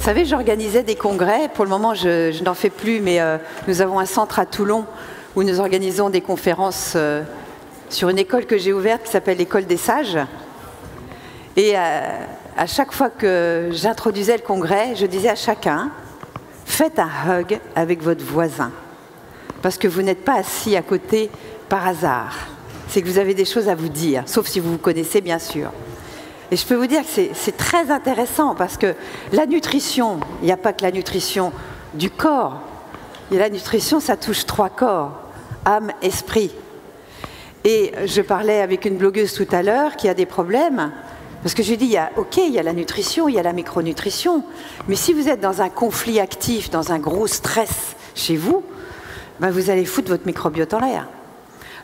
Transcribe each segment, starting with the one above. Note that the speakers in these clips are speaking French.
savez, j'organisais des congrès. Pour le moment, je n'en fais plus, mais nous avons un centre à Toulon où nous organisons des conférences sur une école que j'ai ouverte qui s'appelle l'École des Sages. Et à chaque fois que j'introduisais le congrès, je disais à chacun, faites un hug avec votre voisin. Parce que vous n'êtes pas assis à côté par hasard. C'est que vous avez des choses à vous dire, sauf si vous vous connaissez, bien sûr. Et je peux vous dire que c'est très intéressant parce que la nutrition, il n'y a pas que la nutrition du corps. Et la nutrition, ça touche 3 corps, âme, esprit. Et je parlais avec une blogueuse tout à l'heure qui a des problèmes. Parce que je lui dis, ok, il y a la nutrition, il y a la micronutrition. Mais si vous êtes dans un conflit actif, dans un gros stress chez vous, ben vous allez foutre votre microbiote en l'air.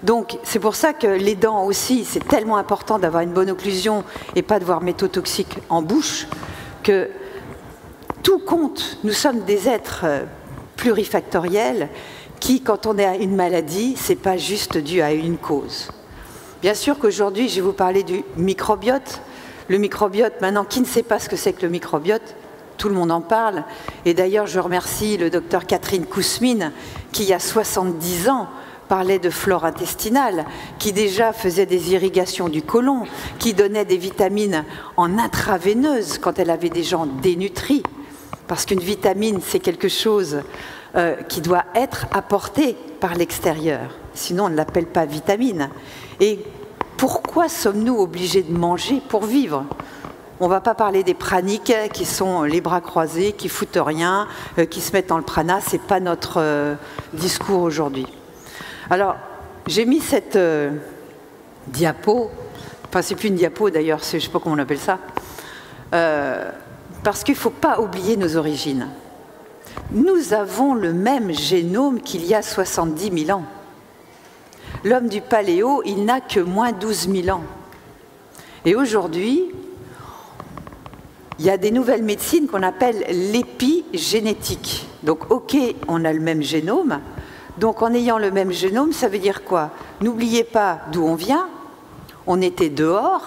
Donc, c'est pour ça que les dents aussi, c'est tellement important d'avoir une bonne occlusion et pas de voir métaux toxiques en bouche, que tout compte. Nous sommes des êtres plurifactoriels qui, quand on a une maladie, c'est pas juste dû à une cause. Bien sûr qu'aujourd'hui, je vais vous parler du microbiote. Le microbiote, maintenant, qui ne sait pas ce que c'est que le microbiote? Tout le monde en parle. Et d'ailleurs, je remercie le docteur Catherine Kousmine, qui, il y a 70 ans, parlait de flore intestinale, qui déjà faisait des irrigations du côlon, qui donnait des vitamines en intraveineuse quand elle avait des gens dénutris. Parce qu'une vitamine, c'est quelque chose qui doit être apporté par l'extérieur. Sinon, on ne l'appelle pas vitamine. Et pourquoi sommes-nous obligés de manger pour vivre? On ne va pas parler des praniques qui sont les bras croisés, qui foutent rien, qui se mettent dans le prana. Ce n'est pas notre discours aujourd'hui. Alors, j'ai mis cette diapo, enfin c'est plus une diapo d'ailleurs, je ne sais pas comment on appelle ça, parce qu'il ne faut pas oublier nos origines. Nous avons le même génome qu'il y a 70 000 ans. L'homme du paléo, il n'a que moins 12 000 ans. Et aujourd'hui, il y a des nouvelles médecines qu'on appelle l'épigénétique. Donc, ok, on a le même génome. Donc, en ayant le même génome, ça veut dire quoi? N'oubliez pas d'où on vient. On était dehors,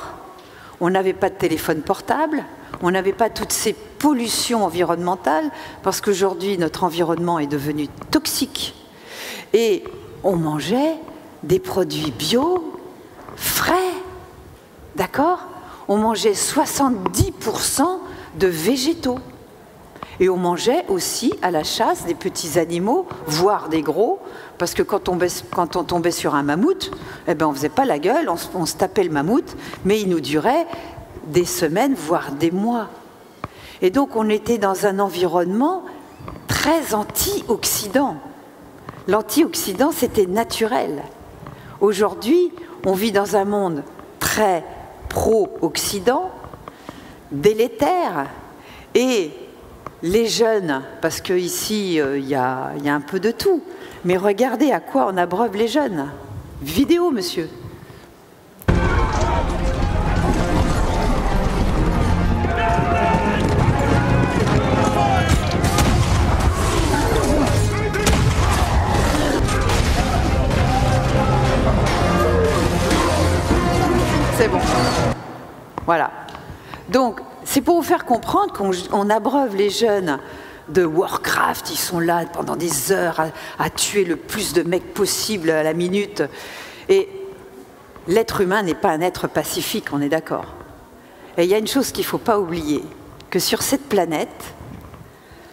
on n'avait pas de téléphone portable, on n'avait pas toutes ces pollutions environnementales, parce qu'aujourd'hui, notre environnement est devenu toxique. Et on mangeait des produits bio, frais, d'accord? On mangeait 70% de végétaux. Et on mangeait aussi à la chasse des petits animaux, voire des gros, parce que quand on tombait sur un mammouth, eh ben on ne faisait pas la gueule, on se tapait le mammouth, mais il nous durait des semaines, voire des mois. Et donc on était dans un environnement très anti-oxydant. L'anti-oxydant, c'était naturel. Aujourd'hui, on vit dans un monde très pro-oxydant, délétère, et les jeunes, parce qu'ici, il y a un peu de tout, mais regardez à quoi on abreuve les jeunes. Vidéo, monsieur. C'est bon. Voilà. Donc, c'est pour vous faire comprendre qu'on abreuve les jeunes de Warcraft. Ils sont là pendant des heures à tuer le plus de mecs possible à la minute. Et l'être humain n'est pas un être pacifique, on est d'accord. Et il y a une chose qu'il ne faut pas oublier, que sur cette planète,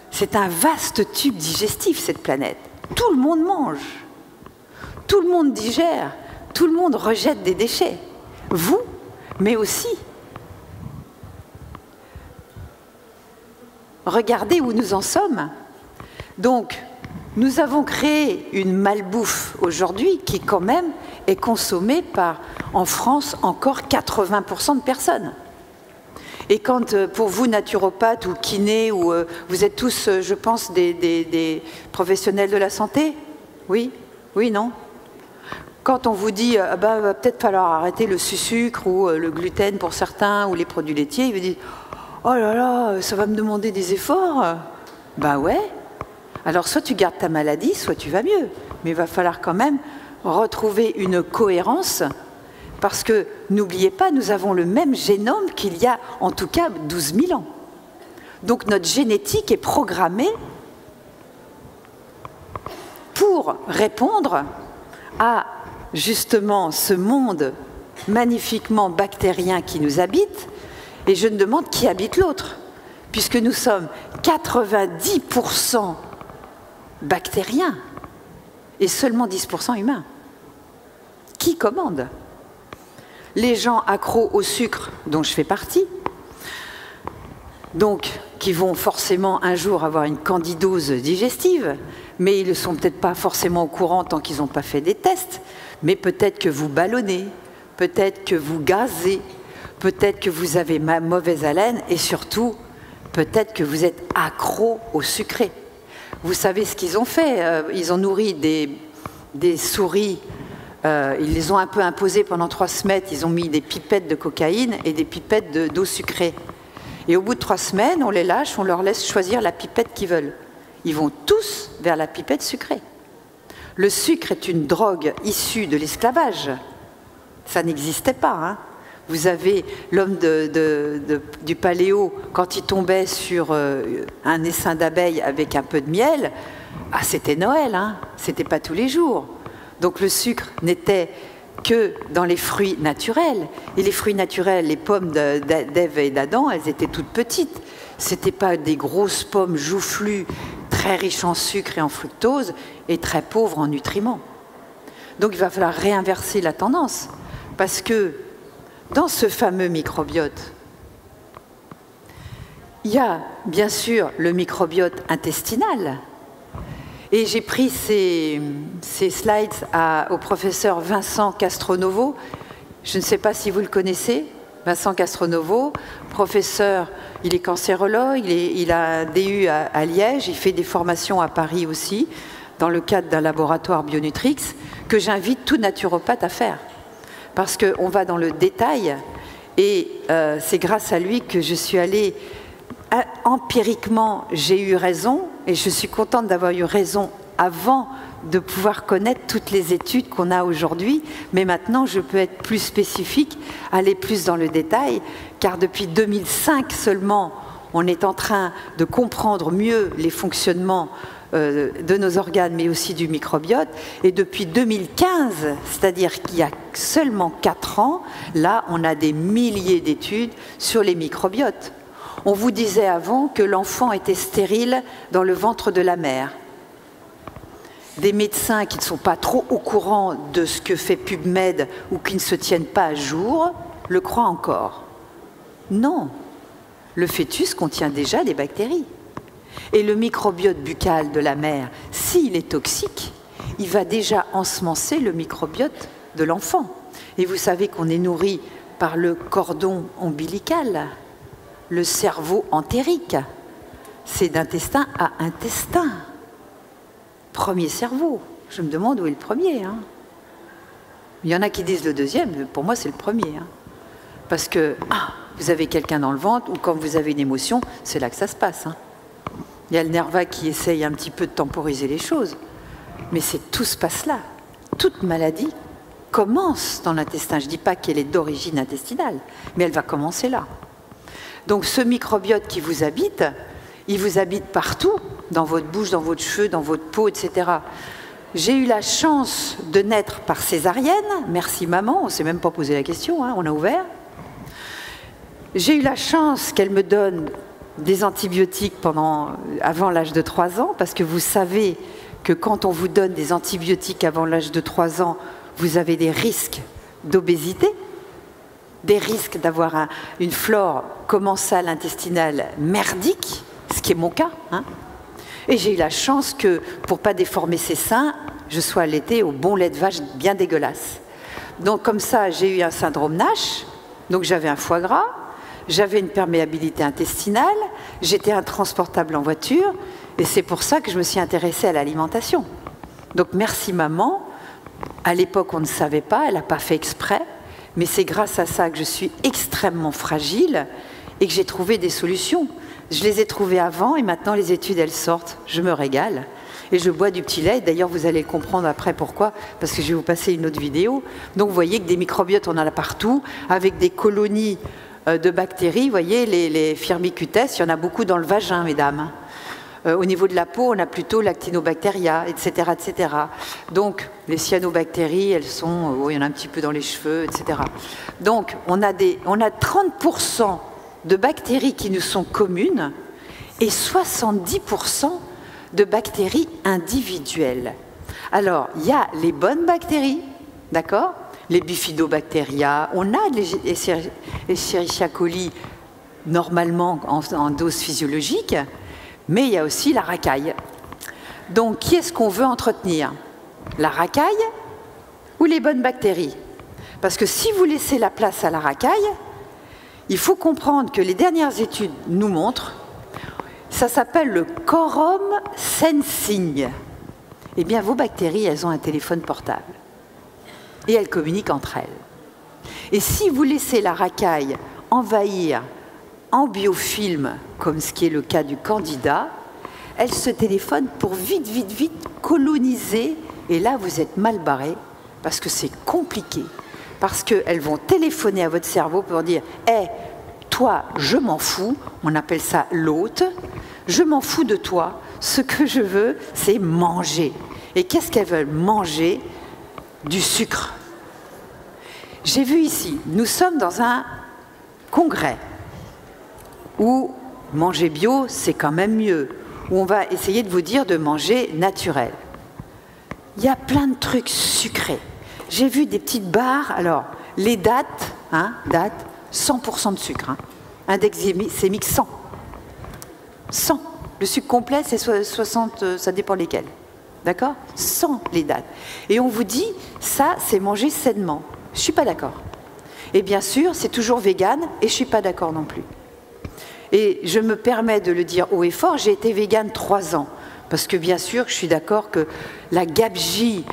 c'est un vaste tube digestif, cette planète. Tout le monde mange, tout le monde digère, tout le monde rejette des déchets. Vous, mais aussi. Regardez où nous en sommes. Donc, nous avons créé une malbouffe aujourd'hui qui, quand même, est consommée par, en France, encore 80% de personnes. Et quand, pour vous, naturopathes ou kinés, ou vous êtes tous, je pense, des professionnels de la santé? Oui? Oui, non? Quand on vous dit, ah ben, va peut-être falloir arrêter le sucre ou le gluten pour certains, ou les produits laitiers, ils vous disent, oh là là, ça va me demander des efforts. Ben ouais. Alors soit tu gardes ta maladie, soit tu vas mieux. Mais il va falloir quand même retrouver une cohérence, parce que n'oubliez pas, nous avons le même génome qu'il y a en tout cas 12 000 ans. Donc notre génétique est programmée pour répondre à justement ce monde magnifiquement bactérien qui nous habite, et je me demande qui habite l'autre, puisque nous sommes 90% bactériens et seulement 10% humains. Qui commande? Les gens accros au sucre, dont je fais partie, donc qui vont forcément un jour avoir une candidose digestive, mais ils ne sont peut-être pas forcément au courant tant qu'ils n'ont pas fait des tests, mais peut-être que vous ballonnez, peut-être que vous gazez, peut-être que vous avez mauvaise haleine et surtout, peut-être que vous êtes accro au sucré. Vous savez ce qu'ils ont fait? Ils ont nourri des souris, ils les ont un peu imposées pendant 3 semaines, ils ont mis des pipettes de cocaïne et des pipettes d'eau sucrée. Et au bout de 3 semaines, on les lâche, on leur laisse choisir la pipette qu'ils veulent. Ils vont tous vers la pipette sucrée. Le sucre est une drogue issue de l'esclavage. Ça n'existait pas, hein. Vous avez l'homme du paléo, quand il tombait sur un essaim d'abeilles avec un peu de miel, ah, c'était Noël, hein. C'était pas tous les jours. Donc le sucre n'était que dans les fruits naturels. Et les fruits naturels, les pommes d'Ève et d'Adam, elles étaient toutes petites. C'était pas des grosses pommes joufflues, très riches en sucre et en fructose, et très pauvres en nutriments. Donc il va falloir réinverser la tendance, parce que dans ce fameux microbiote, il y a bien sûr le microbiote intestinal. Et j'ai pris ces slides au professeur Vincent Castronovo. Je ne sais pas si vous le connaissez, Vincent Castronovo, professeur, il est cancérologue, il a un DU à Liège, il fait des formations à Paris aussi, dans le cadre d'un laboratoire Bionutrix, que j'invite tout naturopathe à faire. Parce qu'on va dans le détail, et c'est grâce à lui que je suis allée, empiriquement, j'ai eu raison, et je suis contente d'avoir eu raison avant de pouvoir connaître toutes les études qu'on a aujourd'hui, mais maintenant je peux être plus spécifique, aller plus dans le détail, car depuis 2005 seulement, on est en train de comprendre mieux les fonctionnements de nos organes, mais aussi du microbiote. Et depuis 2015, c'est-à-dire qu'il y a seulement 4 ans, là, on a des milliers d'études sur les microbiotes. On vous disait avant que l'enfant était stérile dans le ventre de la mère. Des médecins qui ne sont pas trop au courant de ce que fait PubMed ou qui ne se tiennent pas à jour le croient encore. Non, le fœtus contient déjà des bactéries. Et le microbiote buccal de la mère, s'il est toxique, il va déjà ensemencer le microbiote de l'enfant. Et vous savez qu'on est nourri par le cordon ombilical, le cerveau entérique. C'est d'intestin à intestin. Premier cerveau. Je me demande où est le premier. Hein. Il y en a qui disent le deuxième, mais pour moi c'est le premier. Hein. Parce que vous avez quelqu'un dans le ventre, ou quand vous avez une émotion, c'est là que ça se passe. Hein. Il y a le nerf vague qui essaye un petit peu de temporiser les choses. Mais tout se passe là. Toute maladie commence dans l'intestin. Je ne dis pas qu'elle est d'origine intestinale, mais elle va commencer là. Donc ce microbiote qui vous habite, il vous habite partout, dans votre bouche, dans votre cheveu, dans votre peau, etc. J'ai eu la chance de naître par césarienne. Merci maman, on ne s'est même pas posé la question, hein, on a ouvert. J'ai eu la chance qu'elle me donne des antibiotiques avant l'âge de 3 ans, parce que vous savez que quand on vous donne des antibiotiques avant l'âge de 3 ans, vous avez des risques d'obésité, des risques d'avoir une flore commensale intestinale merdique, ce qui est mon cas. Hein. Et j'ai eu la chance que, pour ne pas déformer ses seins, je sois allaitée au bon lait de vache bien dégueulasse. Donc comme ça, j'ai eu un syndrome NASH, donc j'avais un foie gras, j'avais une perméabilité intestinale, j'étais intransportable en voiture, et c'est pour ça que je me suis intéressée à l'alimentation. Donc merci maman, à l'époque on ne savait pas, elle n'a pas fait exprès, mais c'est grâce à ça que je suis extrêmement fragile et que j'ai trouvé des solutions. Je les ai trouvées avant et maintenant les études elles sortent, je me régale. Et je bois du petit lait, d'ailleurs vous allez le comprendre après pourquoi, parce que je vais vous passer une autre vidéo. Donc vous voyez que des microbiotes on en a partout, avec des colonies de bactéries. Vous voyez, les Firmicutes, il y en a beaucoup dans le vagin, mesdames. Au niveau de la peau, on a plutôt l'actinobacteria, etc., etc. Donc, les cyanobactéries, elles sont... il y en a un petit peu dans les cheveux, etc. Donc, on a 30% de bactéries qui nous sont communes et 70% de bactéries individuelles. Alors, il y a les bonnes bactéries, d'accord? Les bifidobactéria, on a les Escherichia coli normalement en dose physiologique, mais il y a aussi la racaille. Donc, qui est-ce qu'on veut entretenir? La racaille ou les bonnes bactéries? Parce que si vous laissez la place à la racaille, il faut comprendre que les dernières études nous montrent, ça s'appelle le quorum sensing. Eh bien, vos bactéries, elles ont un téléphone portable. Et elles communiquent entre elles. Et si vous laissez la racaille envahir en biofilm, comme ce qui est le cas du Candida, elle se téléphone pour vite, vite, vite coloniser. Et là, vous êtes mal barré parce que c'est compliqué. Parce qu'elles vont téléphoner à votre cerveau pour dire « Hé, toi, je m'en fous », on appelle ça l'hôte, « Je m'en fous de toi, ce que je veux, c'est manger ». Et qu'est-ce qu'elles veulent manger? Du sucre. J'ai vu ici, nous sommes dans un congrès où manger bio, c'est quand même mieux, où on va essayer de vous dire de manger naturel. Il y a plein de trucs sucrés. J'ai vu des petites barres, alors, les dattes, 100% de sucre, index glycémique 100. 100. Le sucre complet, c'est 60, ça dépend lesquels. D'accord? 100 les dates. Et on vous dit, ça, c'est manger sainement. Je ne suis pas d'accord. Et bien sûr, c'est toujours vegan, et je ne suis pas d'accord non plus. Et je me permets de le dire haut et fort, j'ai été végane 3 ans. Parce que bien sûr, je suis d'accord que la gabegie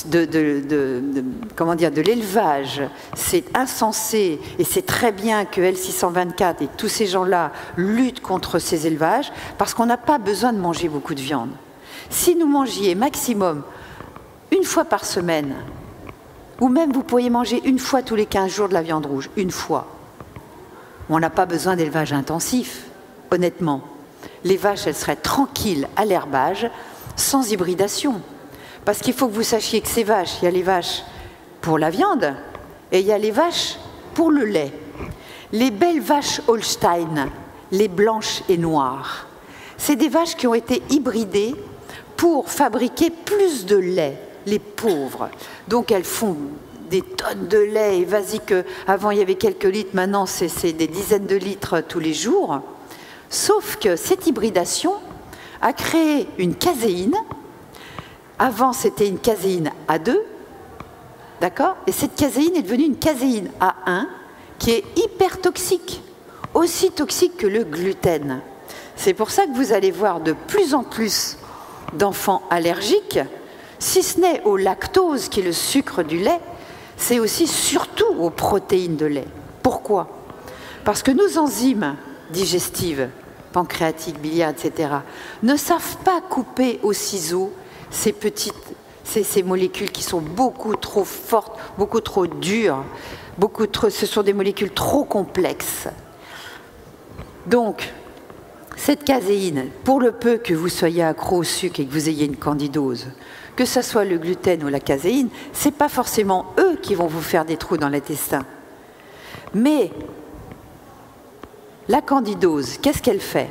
de l'élevage, c'est insensé, et c'est très bien que L624 et tous ces gens-là luttent contre ces élevages, parce qu'on n'a pas besoin de manger beaucoup de viande. Si nous mangiez maximum une fois par semaine, ou même vous pourriez manger une fois tous les 15 jours de la viande rouge, une fois, on n'a pas besoin d'élevage intensif, honnêtement. Les vaches, elles seraient tranquilles à l'herbage, sans hybridation. Parce qu'il faut que vous sachiez que ces vaches, il y a les vaches pour la viande, et il y a les vaches pour le lait. Les belles vaches Holstein, les blanches et noires, c'est des vaches qui ont été hybridées pour fabriquer plus de lait, les pauvres. Donc elles font des tonnes de lait, et vas-y qu'avant il y avait quelques litres, maintenant c'est des dizaines de litres tous les jours. Sauf que cette hybridation a créé une caséine. Avant c'était une caséine A2, d'accord? Et cette caséine est devenue une caséine A1 qui est hyper toxique, aussi toxique que le gluten. C'est pour ça que vous allez voir de plus en plus d'enfants allergiques, si ce n'est au lactose, qui est le sucre du lait, c'est aussi surtout aux protéines de lait. Pourquoi? Parce que nos enzymes digestives, pancréatiques, biliaires, etc., ne savent pas couper au ciseau ces molécules qui sont beaucoup trop fortes, beaucoup trop dures, ce sont des molécules trop complexes. Donc, cette caséine, pour le peu que vous soyez accro au sucre et que vous ayez une candidose, que ce soit le gluten ou la caséine, ce n'est pas forcément eux qui vont vous faire des trous dans l'intestin. Mais la candidose, qu'est-ce qu'elle fait?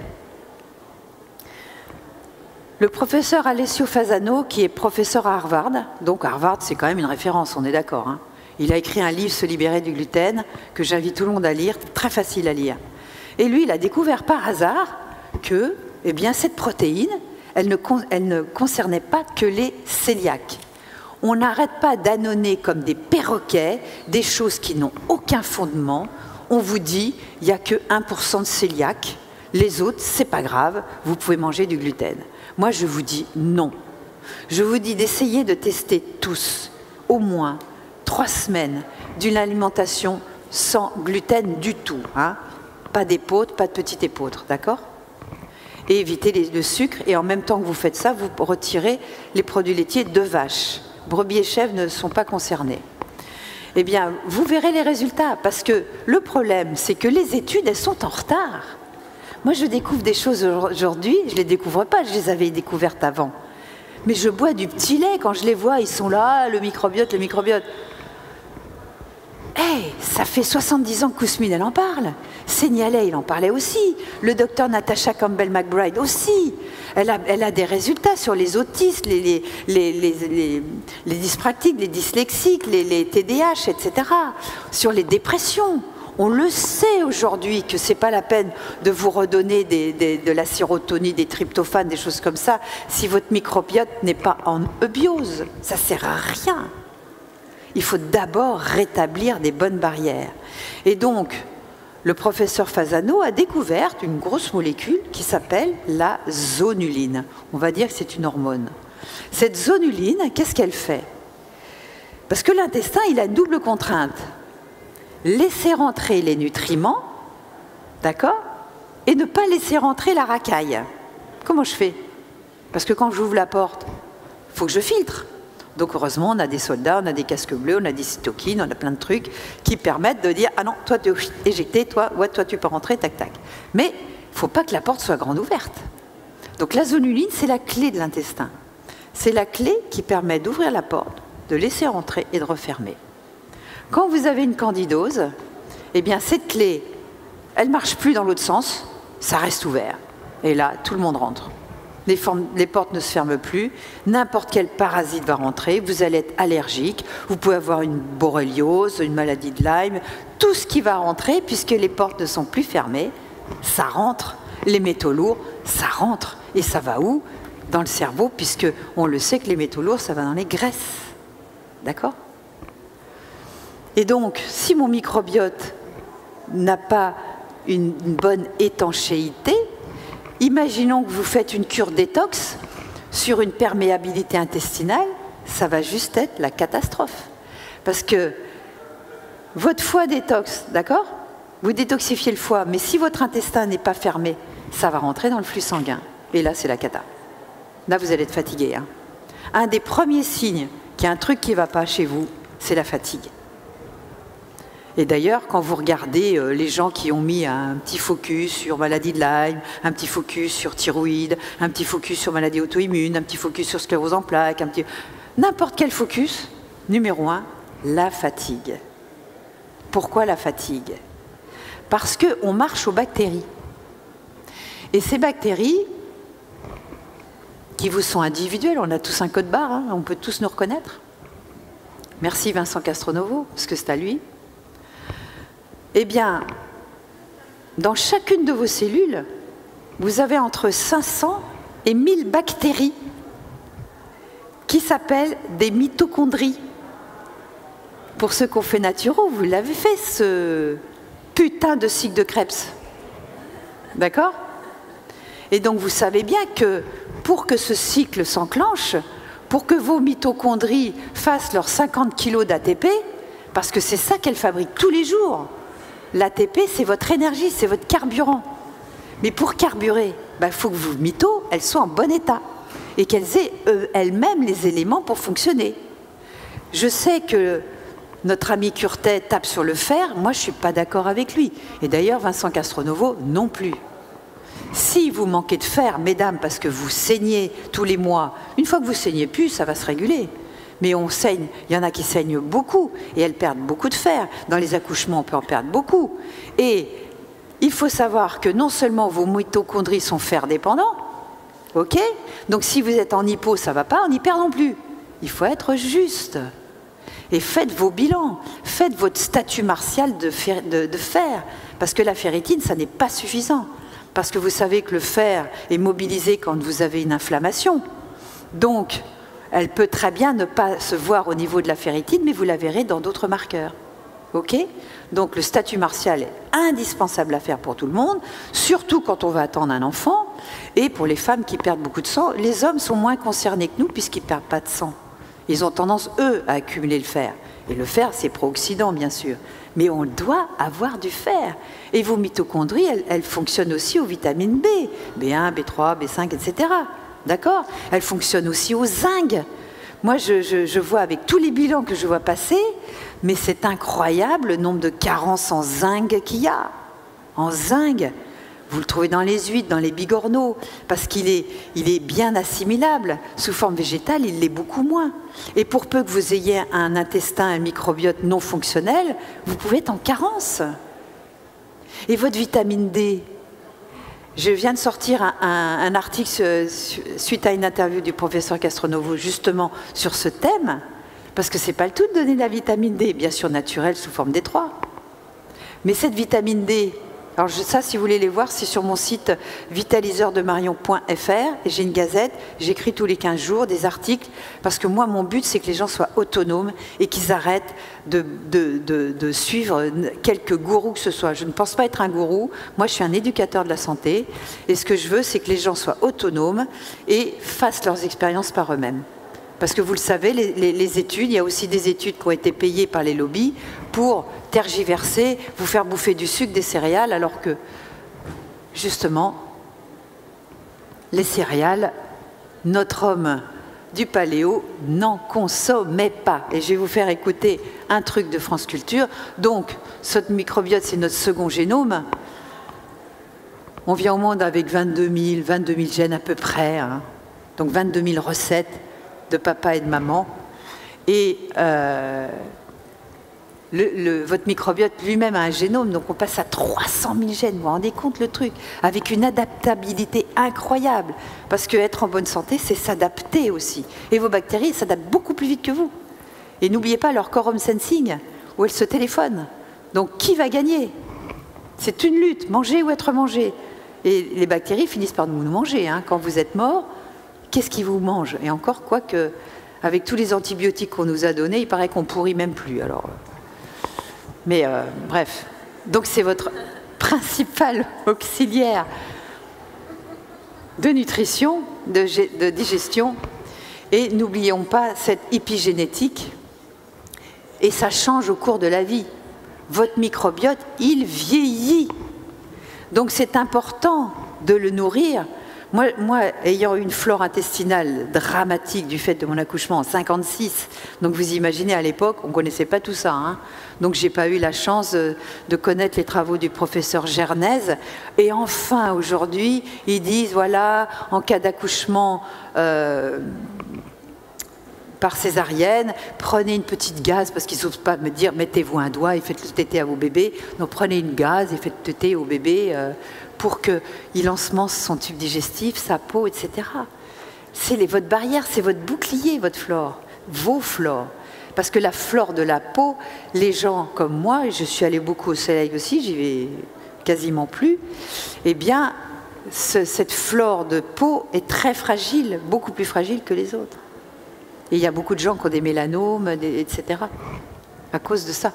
Le professeur Alessio Fasano, qui est professeur à Harvard, donc Harvard c'est quand même une référence, on est d'accord, hein. Il a écrit un livre, Se libérer du gluten, que j'invite tout le monde à lire, très facile à lire. Et lui, il a découvert par hasard que eh bien, cette protéine, elle ne concernait pas que les cœliaques. On n'arrête pas d'annoncer comme des perroquets des choses qui n'ont aucun fondement. On vous dit, il n'y a que 1% de cœliaques, les autres, c'est pas grave, vous pouvez manger du gluten. Moi, je vous dis non. Je vous dis d'essayer de tester tous, au moins 3 semaines, d'une alimentation sans gluten du tout, hein. Pas d'épeautre, pas de petite épeautre, d'accord? Et évitez le sucre, et en même temps que vous faites ça, vous retirez les produits laitiers de vache. Brebis et chèvres ne sont pas concernés. eh bien, vous verrez les résultats. Parce que le problème, c'est que les études, elles sont en retard. Moi, je découvre des choses aujourd'hui, je ne les découvre pas, je les avais découvertes avant. Mais je bois du petit lait quand je les vois, ils sont là, le microbiote, le microbiote. Hey, ça fait 70 ans que Kousmine, elle en parle. Seignalais, il en parlait aussi. Le docteur Natasha Campbell-McBride aussi. Elle a des résultats sur les autistes, les dyspraxiques, les dyslexiques, les TDAH, etc. Sur les dépressions. On le sait aujourd'hui que ce n'est pas la peine de vous redonner de la sérotonine, des tryptophanes, des choses comme ça, si votre microbiote n'est pas en eubiose. Ça ne sert à rien. Il faut d'abord rétablir des bonnes barrières. Et donc, le professeur Fasano a découvert une grosse molécule qui s'appelle la zonuline. On va dire que c'est une hormone. Cette zonuline, qu'est-ce qu'elle fait? Parce que l'intestin, il a une double contrainte. Laisser rentrer les nutriments, d'accord? Et ne pas laisser rentrer la racaille. Comment je fais? Parce que quand j'ouvre la porte, il faut que je filtre. Donc heureusement, on a des soldats, on a des casques bleus, on a des cytokines, on a plein de trucs qui permettent de dire « Ah non, toi tu es éjecté, toi tu peux rentrer, tac tac ». Mais il ne faut pas que la porte soit grande ouverte. Donc la zonuline, c'est la clé de l'intestin. C'est la clé qui permet d'ouvrir la porte, de laisser rentrer et de refermer. Quand vous avez une candidose, eh bien cette clé, elle ne marche plus dans l'autre sens, ça reste ouvert. Et là, tout le monde rentre. Les portes ne se ferment plus, n'importe quel parasite va rentrer, vous allez être allergique, vous pouvez avoir une borréliose, une maladie de Lyme, tout ce qui va rentrer, puisque les portes ne sont plus fermées, ça rentre, les métaux lourds, ça rentre. Et ça va où? Dans le cerveau, puisque on le sait que les métaux lourds, ça va dans les graisses. D'accord? Et donc, si mon microbiote n'a pas une bonne étanchéité, imaginons que vous faites une cure détox sur une perméabilité intestinale, ça va juste être la catastrophe. Parce que votre foie détox, d'accord? Vous détoxifiez le foie, mais si votre intestin n'est pas fermé, ça va rentrer dans le flux sanguin. Et là, c'est la cata. Là, vous allez être fatigué. Hein. Un des premiers signes qu'il y a un truc qui ne va pas chez vous, c'est la fatigue. Et d'ailleurs, quand vous regardez les gens qui ont mis un petit focus sur maladie de Lyme, un petit focus sur thyroïde, un petit focus sur maladie auto-immune, un petit focus sur sclérose en plaques, n'importe quel focus, numéro 1, la fatigue. Pourquoi la fatigue? Parce qu'on marche aux bactéries. Et ces bactéries, qui vous sont individuelles, on a tous un code barre, hein, on peut tous nous reconnaître. Merci Vincent Castronovo, parce que c'est à lui. Eh bien, dans chacune de vos cellules, vous avez entre 500 et 1000 bactéries qui s'appellent des mitochondries. Pour ceux qui ont fait naturo, vous l'avez fait, ce putain de cycle de Krebs. D'accord? Et donc, vous savez bien que pour que ce cycle s'enclenche, pour que vos mitochondries fassent leurs 50 kg d'ATP, parce que c'est ça qu'elles fabriquent tous les jours. L'ATP, c'est votre énergie, c'est votre carburant. Mais pour carburer, il faut que vos mitos, elles soient en bon état et qu'elles aient elles-mêmes les éléments pour fonctionner. Je sais que notre ami Curtet tape sur le fer, moi je ne suis pas d'accord avec lui. Et d'ailleurs, Vincent Castronovo non plus. Si vous manquez de fer, mesdames, parce que vous saignez tous les mois, une fois que vous saignez plus, ça va se réguler. Mais on saigne, il y en a qui saignent beaucoup et elles perdent beaucoup de fer. Dans les accouchements, on peut en perdre beaucoup. Et il faut savoir que non seulement vos mitochondries sont fer dépendants, ok? Donc si vous êtes en hypo, ça ne va pas, en hyper non plus. Il faut être juste. Et faites vos bilans, faites votre statut martial de fer, parce que la ferritine, ça n'est pas suffisant. Parce que vous savez que le fer est mobilisé quand vous avez une inflammation. Donc, elle peut très bien ne pas se voir au niveau de la ferritine, mais vous la verrez dans d'autres marqueurs. Ok? Donc le statut martial est indispensable à faire pour tout le monde, surtout quand on va attendre un enfant, et pour les femmes qui perdent beaucoup de sang. Les hommes sont moins concernés que nous puisqu'ils ne perdent pas de sang. Ils ont tendance, eux, à accumuler le fer. Et le fer, c'est pro-oxydant, bien sûr. Mais on doit avoir du fer. Et vos mitochondries, elles fonctionnent aussi aux vitamines B, B1, B3, B5, etc. D'accord? Elle fonctionne aussi au zinc. Moi, je vois avec tous les bilans que je vois passer, Mais c'est incroyable le nombre de carences en zinc qu'il y a. En zinc, vous le trouvez dans les huîtres, dans les bigorneaux, parce qu'il est bien assimilable. Sous forme végétale, il l'est beaucoup moins. Et pour peu que vous ayez un intestin, un microbiote non fonctionnel, vous pouvez être en carence. Et votre vitamine D, je viens de sortir un article suite à une interview du professeur Castronovo, justement sur ce thème, parce que ce n'est pas le tout de donner de la vitamine D, bien sûr naturelle sous forme D3. Mais cette vitamine D, alors ça, si vous voulez les voir, c'est sur mon site vitaliseurdemarion.fr, et j'ai une gazette, j'écris tous les 15 jours des articles, parce que moi, mon but, c'est que les gens soient autonomes et qu'ils arrêtent de suivre quelques gourous que ce soit. Je ne pense pas être un gourou, moi je suis un éducateur de la santé, et ce que je veux, c'est que les gens soient autonomes et fassent leurs expériences par eux-mêmes. Parce que vous le savez, les études, il y a aussi des études qui ont été payées par les lobbies pour tergiverser, vous faire bouffer du sucre, des céréales, alors que, justement, les céréales, notre homme du paléo n'en consommait pas. Et je vais vous faire écouter un truc de France Culture. Donc, notre microbiote, c'est notre second génome. On vient au monde avec 22 000 gènes à peu près, hein. Donc 22 000 recettes de papa et de maman, et votre microbiote lui-même a un génome, donc on passe à 300 000 gènes, vous vous rendez compte le truc, avec une adaptabilité incroyable, parce que être en bonne santé, c'est s'adapter aussi, et vos bactéries s'adaptent beaucoup plus vite que vous, et n'oubliez pas leur quorum sensing, où elles se téléphonent, donc qui va gagner? C'est une lutte, manger ou être mangé, et les bactéries finissent par nous manger, hein. Quand vous êtes mort, qu'est-ce qui vous mange? Et encore, quoique, avec tous les antibiotiques qu'on nous a donnés, il paraît qu'on pourrit même plus. Alors, mais bref, donc c'est votre principal auxiliaire de nutrition, de digestion. Et n'oublions pas cette épigénétique. Et ça change au cours de la vie. Votre microbiote, il vieillit. Donc c'est important de le nourrir. Moi, ayant une flore intestinale dramatique du fait de mon accouchement en 56, donc vous imaginez, à l'époque, on ne connaissait pas tout ça, hein. Donc j'ai pas eu la chance de connaître les travaux du professeur Gernez. Et enfin, aujourd'hui, ils disent, voilà, en cas d'accouchement par césarienne, prenez une petite gaze, parce qu'ils n'osent pas me dire, mettez-vous un doigt et faites le tété à vos bébés. Donc prenez une gaze et faites le tété au bébé pour qu'il ensemence son tube digestif, sa peau, etc. C'est votre barrière, c'est votre bouclier, votre flore, vos flores. Parce que la flore de la peau, les gens comme moi, et je suis allée beaucoup au soleil aussi, j'y vais quasiment plus, eh bien, cette flore de peau est très fragile, beaucoup plus fragile que les autres. Et il y a beaucoup de gens qui ont des mélanomes, etc., à cause de ça.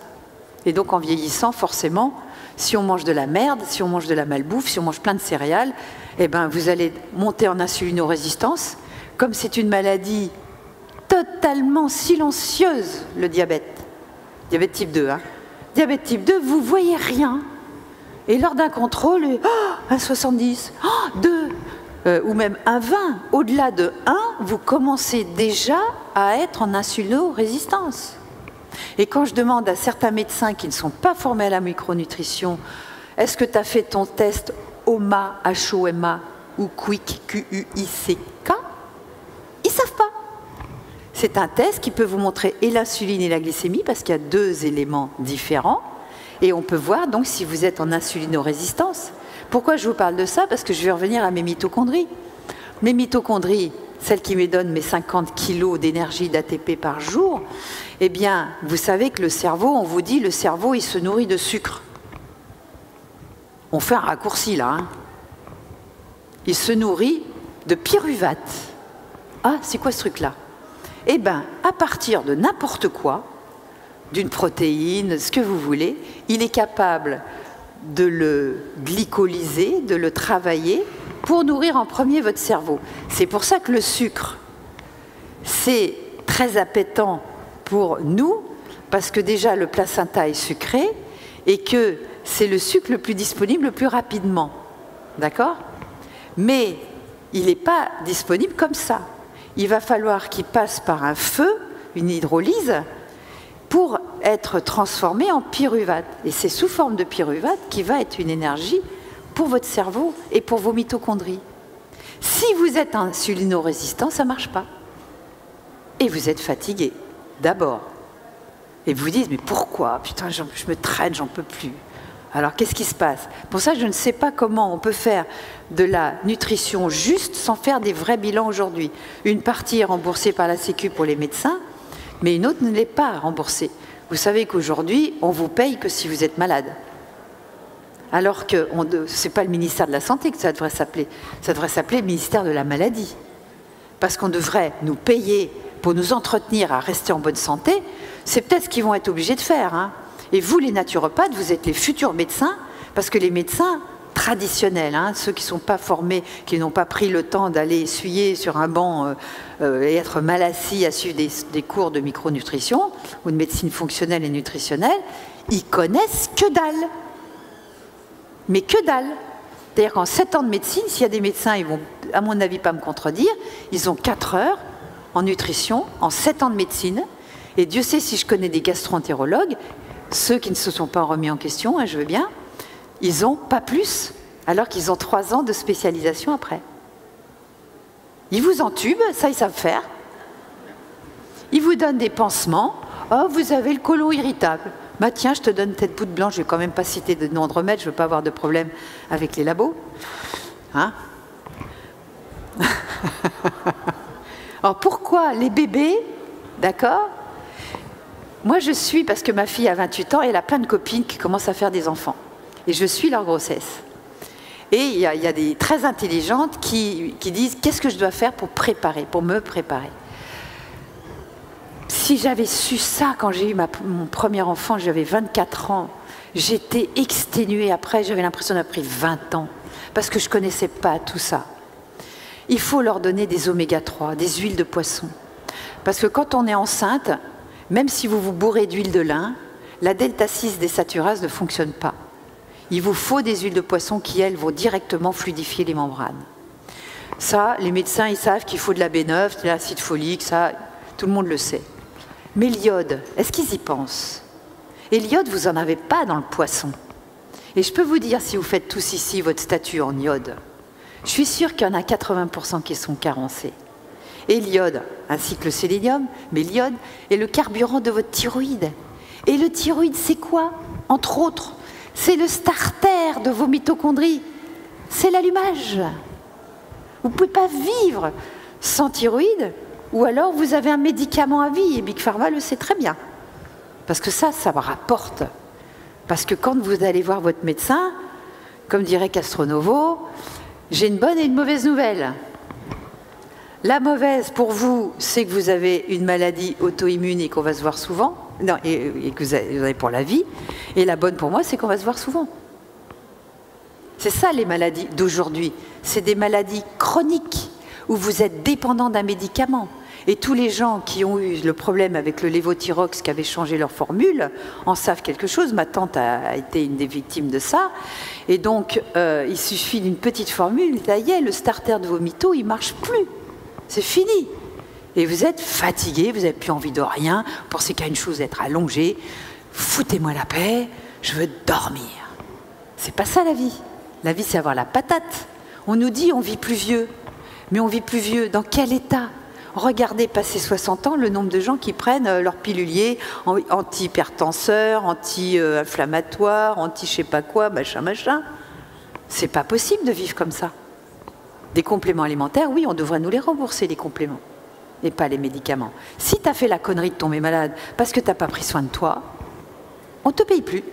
Et donc, en vieillissant, forcément, si on mange de la merde, si on mange de la malbouffe, si on mange plein de céréales, eh ben, vous allez monter en insulinorésistance. Comme c'est une maladie totalement silencieuse, le diabète. Diabète type 2, hein. Diabète type 2, vous ne voyez rien. Et lors d'un contrôle, un 70, 2, ou même un 20, au-delà de 1, vous commencez déjà à être en insulinorésistance. Et quand je demande à certains médecins qui ne sont pas formés à la micronutrition, est-ce que tu as fait ton test HOMA, H-O-M-A, ou QUICK, Q-U-I-C-K, ils ne savent pas. C'est un test qui peut vous montrer et l'insuline et la glycémie, parce qu'il y a deux éléments différents, et on peut voir donc si vous êtes en insulinorésistance. Pourquoi je vous parle de ça? Parce que je vais revenir à mes mitochondries. Mes mitochondries, celles qui me donnent mes 50 kilos d'énergie d'ATP par jour, eh bien, vous savez que le cerveau, on vous dit, le cerveau, il se nourrit de sucre. On fait un raccourci, là, hein. Il se nourrit de pyruvate. Ah, c'est quoi ce truc-là? Eh bien, à partir de n'importe quoi, d'une protéine, ce que vous voulez, il est capable de le glycolyser, de le travailler pour nourrir en premier votre cerveau. C'est pour ça que le sucre, c'est très appétant pour nous, parce que déjà le placenta est sucré et que c'est le sucre le plus disponible le plus rapidement. D'accord? Mais il n'est pas disponible comme ça. Il va falloir qu'il passe par un feu, une hydrolyse, pour être transformé en pyruvate. Et c'est sous forme de pyruvate qui va être une énergie pour votre cerveau et pour vos mitochondries. Si vous êtes insulino-résistant, ça ne marche pas. Et vous êtes fatigué, d'abord. Et vous vous dites, mais pourquoi? Putain, je me traîne, j'en peux plus. Alors, qu'est-ce qui se passe? Pour ça, je ne sais pas comment on peut faire de la nutrition juste sans faire des vrais bilans aujourd'hui. Une partie est remboursée par la Sécu pour les médecins, mais une autre ne l'est pas remboursée. Vous savez qu'aujourd'hui, on vous paye que si vous êtes malade. Alors que ce n'est pas le ministère de la Santé que ça devrait s'appeler. Ça devrait s'appeler le ministère de la Maladie. Parce qu'on devrait nous payer pour nous entretenir à rester en bonne santé. C'est peut-être ce qu'ils vont être obligés de faire, hein. Et vous, les naturopathes, vous êtes les futurs médecins, parce que les médecins traditionnels, hein, ceux qui ne sont pas formés, qui n'ont pas pris le temps d'aller essuyer sur un banc et être mal assis à suivre des cours de micronutrition ou de médecine fonctionnelle et nutritionnelle, ils connaissent que dalle. Mais que dalle. C'est-à-dire qu'en 7 ans de médecine, s'il y a des médecins, ils vont, à mon avis, pas me contredire, ils ont 4 heures en nutrition, en 7 ans de médecine, et Dieu sait si je connais des gastro-entérologues, ceux qui ne se sont pas remis en question, hein, je veux bien, ils n'ont pas plus, alors qu'ils ont 3 ans de spécialisation après. Ils vous entubent, ça ils savent faire. Ils vous donnent des pansements. Oh, vous avez le côlon irritable. Bah tiens, je te donne tête poudre blanche, je ne vais quand même pas citer de nom de remède, je ne veux pas avoir de problème avec les labos. Hein? Alors pourquoi les bébés, d'accord? Moi, je suis, parce que ma fille a 28 ans, et elle a plein de copines qui commencent à faire des enfants. Et je suis leur grossesse. Et il y a des très intelligentes qui disent, qu'est-ce que je dois faire pour me préparer? Si j'avais su ça quand j'ai eu mon premier enfant, j'avais 24 ans, j'étais exténuée après, j'avais l'impression d'avoir pris 20 ans, parce que je ne connaissais pas tout ça. Il faut leur donner des oméga 3, des huiles de poisson. Parce que quand on est enceinte, même si vous vous bourrez d'huile de lin, la delta 6 des saturases ne fonctionne pas. Il vous faut des huiles de poisson qui, elles, vont directement fluidifier les membranes. Ça, les médecins, ils savent qu'il faut de la B9, de l'acide folique, ça, tout le monde le sait. Mais l'iode, est-ce qu'ils y pensent? Et l'iode, vous n'en avez pas dans le poisson. Et je peux vous dire, si vous faites tous ici votre statut en iode, je suis sûre qu'il y en a 80% qui sont carencés. Et l'iode, ainsi que le sélénium, mais l'iode est le carburant de votre thyroïde. Et le thyroïde, c'est quoi? Entre autres, c'est le starter de vos mitochondries. C'est l'allumage. Vous ne pouvez pas vivre sans thyroïde, ou alors vous avez un médicament à vie, et Big Pharma le sait très bien. Parce que ça me rapporte. Parce que quand vous allez voir votre médecin, comme dirait Castronovo, j'ai une bonne et une mauvaise nouvelle. La mauvaise pour vous, c'est que vous avez une maladie auto-immune et qu'on va se voir souvent, non, et que vous avez pour la vie. Et la bonne pour moi, c'est qu'on va se voir souvent. C'est ça les maladies d'aujourd'hui. C'est des maladies chroniques où vous êtes dépendant d'un médicament. Et tous les gens qui ont eu le problème avec le lévothyrox, qui avait changé leur formule, en savent quelque chose. Ma tante a été une des victimes de ça. Et donc, il suffit d'une petite formule, ça y est, le starter de vos mitos, il ne marche plus. C'est fini. Et vous êtes fatigué, vous n'avez plus envie de rien, vous pensez qu'à une chose, être allongé. Foutez-moi la paix, je veux dormir. C'est pas ça la vie. La vie, c'est avoir la patate. On nous dit on vit plus vieux. Mais on vit plus vieux dans quel état? Regardez, passé 60 ans, le nombre de gens qui prennent leur pilulier anti-hypertenseur, anti-inflammatoire, anti-je sais pas quoi, machin, machin. C'est pas possible de vivre comme ça. Des compléments alimentaires, oui, on devrait nous les rembourser, les compléments, et pas les médicaments. Si tu as fait la connerie de tomber malade parce que tu n'as pas pris soin de toi, on ne te paye plus.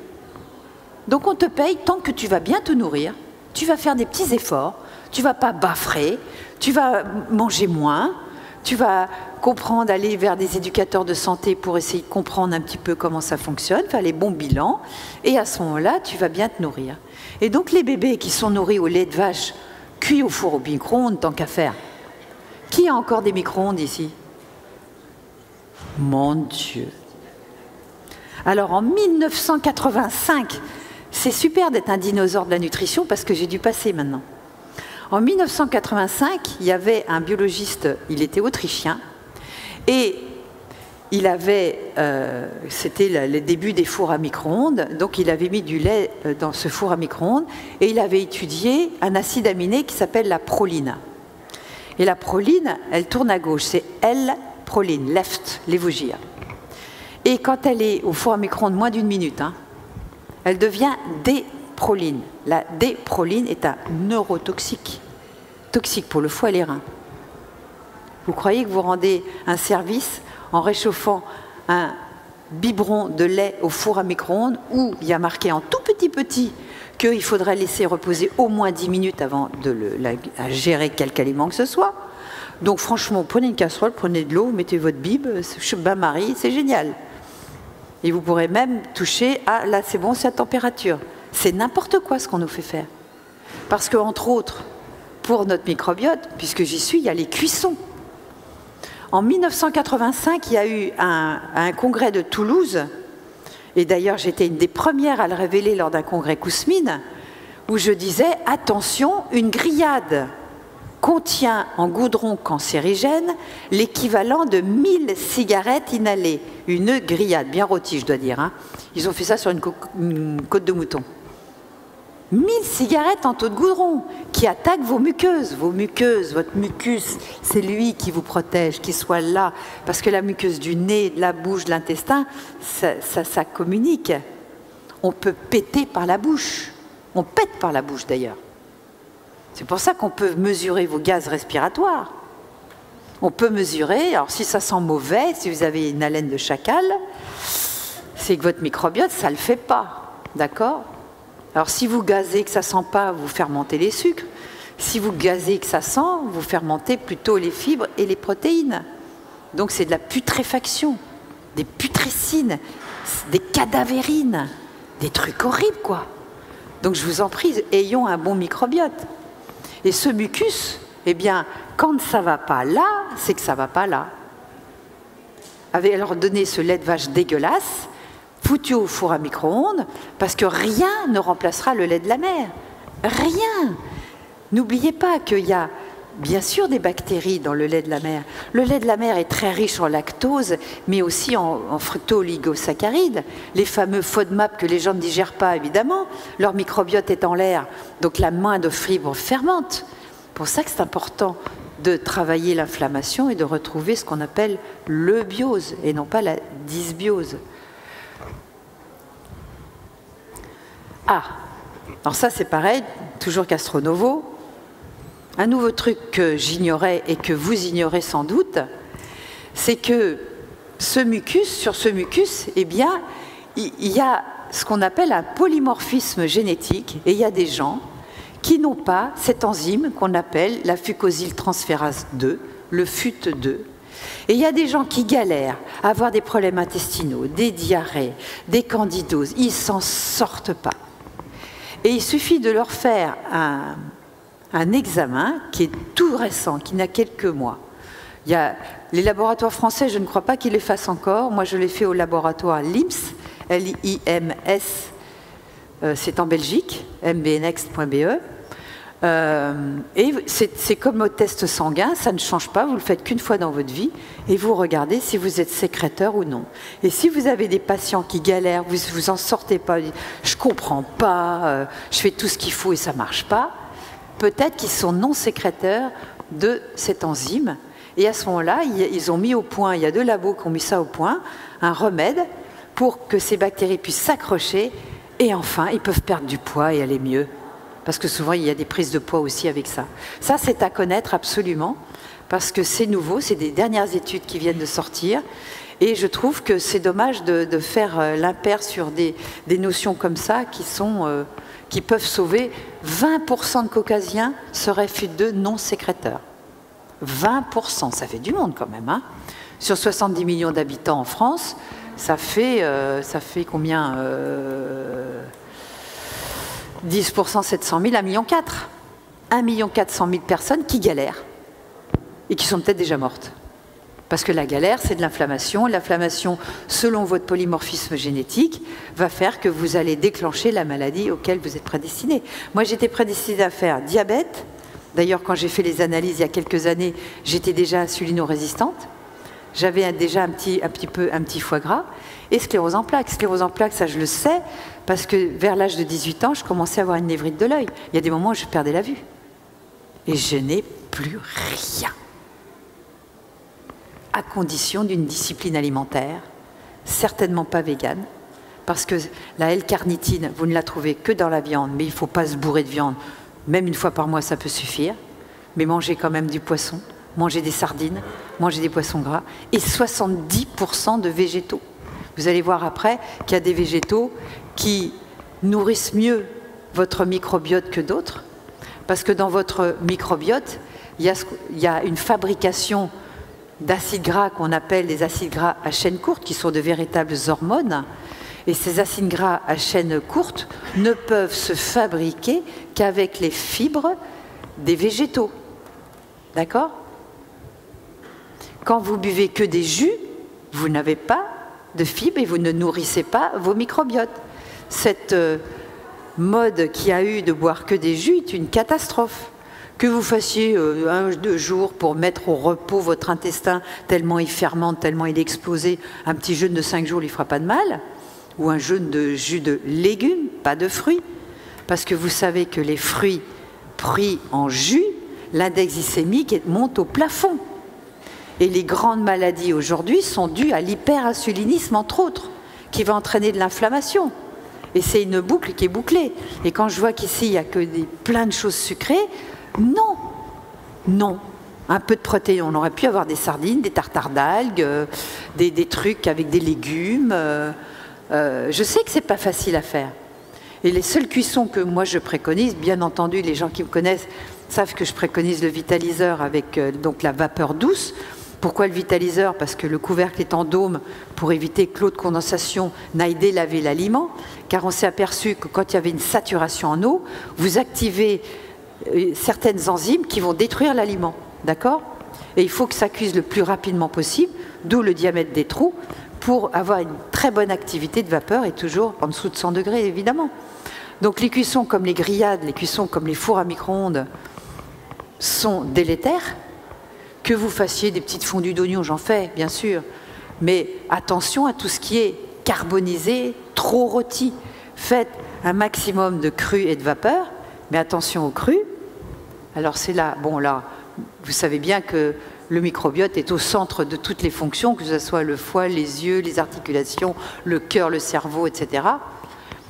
Donc on te paye tant que tu vas bien te nourrir, tu vas faire des petits efforts, tu ne vas pas bafrer, tu vas manger moins, tu vas comprendre, aller vers des éducateurs de santé pour essayer de comprendre un petit peu comment ça fonctionne, faire les bons bilans, et à ce moment-là, tu vas bien te nourrir. Et donc les bébés qui sont nourris au lait de vache, cuit au four au micro-ondes, tant qu'à faire. Qui a encore des micro-ondes ici? Mon Dieu. Alors en 1985, c'est super d'être un dinosaure de la nutrition parce que j'ai dû passer maintenant. En 1985, il y avait un biologiste, il était autrichien, et c'était le début des fours à micro-ondes, donc il avait mis du lait dans ce four à micro-ondes et il avait étudié un acide aminé qui s'appelle la proline. Et la proline, elle tourne à gauche, c'est L-proline, left, lévogir. Et quand elle est au four à micro-ondes moins d'une minute, elle devient D-proline. La D-proline est un neurotoxique, toxique pour le foie et les reins. Vous croyez que vous rendez un service en réchauffant un biberon de lait au four à micro-ondes où il y a marqué en tout petit qu'il faudrait laisser reposer au moins 10 minutes avant de gérer quelque aliment que ce soit. Donc franchement, prenez une casserole, prenez de l'eau, mettez votre bib, bain-marie, c'est génial. Et vous pourrez même toucher à, là c'est bon, c'est à température. C'est n'importe quoi ce qu'on nous fait faire. Parce que, entre autres, pour notre microbiote, puisque j'y suis, il y a les cuissons. En 1985, il y a eu un congrès de Toulouse, et d'ailleurs j'étais une des premières à le révéler lors d'un congrès Kousmine, où je disais, attention, une grillade contient en goudron cancérigène l'équivalent de 1000 cigarettes inhalées. Une grillade, bien rôtie je dois dire. Ils ont fait ça sur une côte de mouton. 1000 cigarettes en taux de goudron qui attaquent vos muqueuses. Vos muqueuses, votre mucus, c'est lui qui vous protège, qui soit là. Parce que la muqueuse du nez, de la bouche, de l'intestin, ça communique. On peut péter par la bouche. On pète par la bouche d'ailleurs. C'est pour ça qu'on peut mesurer vos gaz respiratoires. On peut mesurer, alors si ça sent mauvais, si vous avez une haleine de chacal, c'est que votre microbiote, ça ne le fait pas. D'accord ? Alors si vous gazez que ça ne sent pas, vous fermentez les sucres. Si vous gazez que ça sent, vous fermentez plutôt les fibres et les protéines. Donc c'est de la putréfaction, des putrécines, des cadavérines, des trucs horribles quoi. Donc je vous en prie, ayons un bon microbiote. Et ce mucus, eh bien, quand ça ne va pas là, c'est que ça ne va pas là. Alors donner ce lait de vache dégueulasse, foutu au four à micro-ondes, parce que rien ne remplacera le lait de la mer. Rien. N'oubliez pas qu'il y a bien sûr des bactéries dans le lait de la mer. Le lait de la mer est très riche en lactose, mais aussi en fructo-oligosaccharides, les fameux FODMAP que les gens ne digèrent pas, évidemment. Leur microbiote est en l'air, donc la moindre fibre fermente. C'est pour ça que c'est important de travailler l'inflammation et de retrouver ce qu'on appelle l'eubiose, et non pas la dysbiose. Alors ça c'est pareil, toujours Castronovo. Un nouveau truc que j'ignorais et que vous ignorez sans doute, c'est que ce mucus, sur ce mucus, eh bien, il y a ce qu'on appelle un polymorphisme génétique, et il y a des gens qui n'ont pas cette enzyme qu'on appelle la fucosyltransférase 2, le FUT2. Et il y a des gens qui galèrent à avoir des problèmes intestinaux, des diarrhées, des candidoses, ils ne s'en sortent pas. Et il suffit de leur faire un examen qui est tout récent, qui n'a quelques mois. Il y a les laboratoires français, je ne crois pas qu'ils les fassent encore. Moi, je l'ai fait au laboratoire LIMS, L-I-M-S, c'est en Belgique, mbnext.be. Et c'est comme au test sanguin, ça ne change pas, vous le faites qu'une fois dans votre vie, et vous regardez si vous êtes sécréteur ou non. Et si vous avez des patients qui galèrent, vous vous en sortez pas, je comprends pas, je fais tout ce qu'il faut et ça marche pas, peut-être qu'ils sont non sécréteurs de cette enzyme. Et à ce moment-là, ils ont mis au point, il y a 2 labos qui ont mis ça au point, un remède pour que ces bactéries puissent s'accrocher et enfin, ils peuvent perdre du poids et aller mieux. Parce que souvent, il y a des prises de poids aussi avec ça. Ça, c'est à connaître absolument, parce que c'est nouveau, c'est des dernières études qui viennent de sortir. Et je trouve que c'est dommage de faire l'impair sur des notions comme ça qui peuvent sauver. 20% de caucasiens seraient FUT2 non sécréteurs. 20%, ça fait du monde quand même. Sur 70 millions d'habitants en France, ça fait combien 10%, 700 000, 1,4 million. 1,4 million de personnes qui galèrent et qui sont peut-être déjà mortes. Parce que la galère, c'est de l'inflammation. L'inflammation, selon votre polymorphisme génétique, va faire que vous allez déclencher la maladie auquel vous êtes prédestiné. Moi, j'étais prédestinée à faire diabète. D'ailleurs, quand j'ai fait les analyses il y a quelques années, j'étais déjà insulino-résistante. j'avais déjà un petit foie gras et sclérose en plaques. Sclérose en plaques, ça je le sais, parce que vers l'âge de 18 ans, je commençais à avoir une névrite de l'œil. Il y a des moments où je perdais la vue. Et je n'ai plus rien. À condition d'une discipline alimentaire, certainement pas végane, parce que la L-carnitine, vous ne la trouvez que dans la viande, mais il ne faut pas se bourrer de viande. Même une fois par mois, ça peut suffire. Mais mangez quand même du poisson, mangez des sardines, mangez des poissons gras, et 70% de végétaux. Vous allez voir après qu'il y a des végétaux qui nourrissent mieux votre microbiote que d'autres, parce que dans votre microbiote, il y a une fabrication d'acides gras qu'on appelle des acides gras à chaîne courte, qui sont de véritables hormones. Et ces acides gras à chaîne courte ne peuvent se fabriquer qu'avec les fibres des végétaux. D'accord? Quand vous buvez que des jus, vous n'avez pas de fibres et vous ne nourrissez pas vos microbiotes. Cette mode qui a eu de boire que des jus est une catastrophe. Que vous fassiez 1-2 jours pour mettre au repos votre intestin tellement il fermente, tellement il est explosé, un petit jeûne de 5 jours ne lui fera pas de mal, ou un jeûne de jus de légumes, pas de fruits, parce que vous savez que les fruits pris en jus, l'index glycémique monte au plafond. Et les grandes maladies aujourd'hui sont dues à l'hyperinsulinisme, entre autres, qui va entraîner de l'inflammation. Et c'est une boucle qui est bouclée. Et quand je vois qu'ici, il n'y a que plein de choses sucrées, non, non. Un peu de protéines, on aurait pu avoir des sardines, des tartares d'algues, des trucs avec des légumes. Je sais que ce n'est pas facile à faire. Et les seules cuissons que moi je préconise, bien entendu, les gens qui me connaissent savent que je préconise le vitaliseur avec donc la vapeur douce. Pourquoi le vitaliseur? Parce que le couvercle est en dôme pour éviter que l'eau de condensation n'aille délaver l'aliment, car on s'est aperçu que quand il y avait une saturation en eau, vous activez certaines enzymes qui vont détruire l'aliment, d'accord? Et il faut que ça cuise le plus rapidement possible, d'où le diamètre des trous, pour avoir une très bonne activité de vapeur et toujours en dessous de 100 degrés, évidemment. Donc les cuissons comme les grillades, les cuissons comme les fours à micro-ondes sont délétères. Que vous fassiez des petites fondues d'oignons, j'en fais, bien sûr. Mais attention à tout ce qui est carbonisé, trop rôti. Faites un maximum de cru et de vapeur, mais attention au cru. Alors c'est là, bon là, vous savez bien que le microbiote est au centre de toutes les fonctions, que ce soit le foie, les yeux, les articulations, le cœur, le cerveau, etc.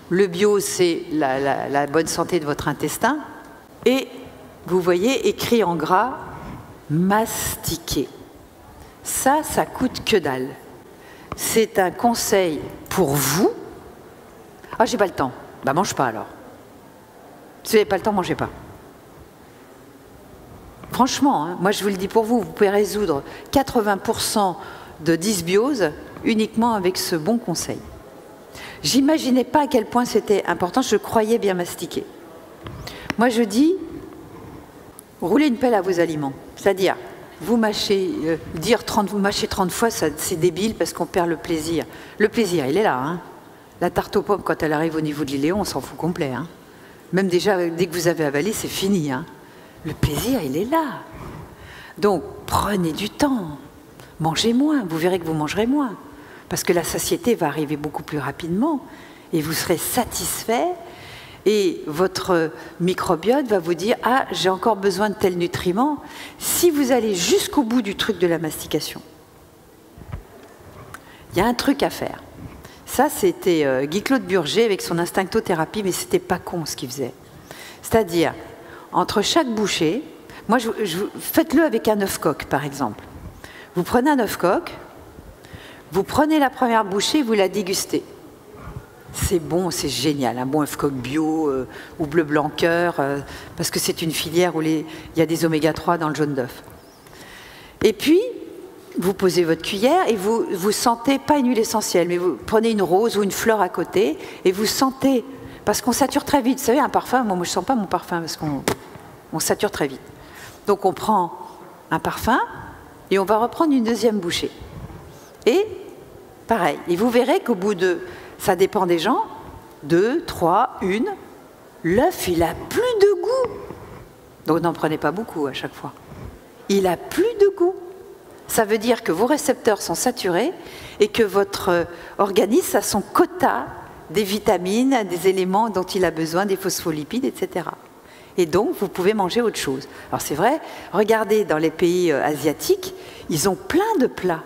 Le bio, c'est la bonne santé de votre intestin. Et vous voyez, écrit en gras, mastiquer. Ça coûte que dalle. C'est un conseil pour vous. Ah, j'ai pas le temps. Bah, mange pas alors. Si vous n'avez pas le temps, mangez pas. Franchement, hein, moi je vous le dis pour vous, vous pouvez résoudre 80% de dysbiose uniquement avec ce bon conseil. J'imaginais pas à quel point c'était important, je croyais bien mastiquer. Moi je dis, roulez une pelle à vos aliments, c'est-à-dire, vous mâchez, vous mâchez 30 fois, c'est débile parce qu'on perd le plaisir. Le plaisir, il est là. Hein. La tarte aux pommes, quand elle arrive au niveau de l'iléon, on s'en fout complet. Hein. Même déjà, dès que vous avez avalé, c'est fini. Hein. Le plaisir, il est là. Donc, prenez du temps. Mangez moins, vous verrez que vous mangerez moins. Parce que la satiété va arriver beaucoup plus rapidement et vous serez satisfait et votre microbiote va vous dire « Ah, j'ai encore besoin de tel nutriment » si vous allez jusqu'au bout du truc de la mastication. Il y a un truc à faire. Ça, c'était Guy-Claude Burger avec son instinctothérapie, mais c'était pas con ce qu'il faisait. C'est-à-dire, entre chaque bouchée, moi, faites-le avec un œuf coq, par exemple. Vous prenez un œuf coq, vous prenez la première bouchée, vous la dégustez. C'est bon, c'est génial, un bon œuf coq bio ou bleu blanc cœur, parce que c'est une filière où il y a des oméga 3 dans le jaune d'œuf. Et puis, vous posez votre cuillère et vous sentez, pas une huile essentielle, mais vous prenez une rose ou une fleur à côté et vous sentez, parce qu'on sature très vite. Vous savez, un parfum, moi je ne sens pas mon parfum parce qu'on sature très vite. Donc on prend un parfum et on va reprendre une deuxième bouchée. Et pareil, et vous verrez qu'au bout de, ça dépend des gens, 2, 3, 1, l'œuf il a plus de goût. Donc n'en prenez pas beaucoup à chaque fois. Il a plus de goût. Ça veut dire que vos récepteurs sont saturés et que votre organisme a son quota des vitamines, des éléments dont il a besoin, des phospholipides, etc. Et donc, vous pouvez manger autre chose. Alors c'est vrai, regardez dans les pays asiatiques, ils ont plein de plats.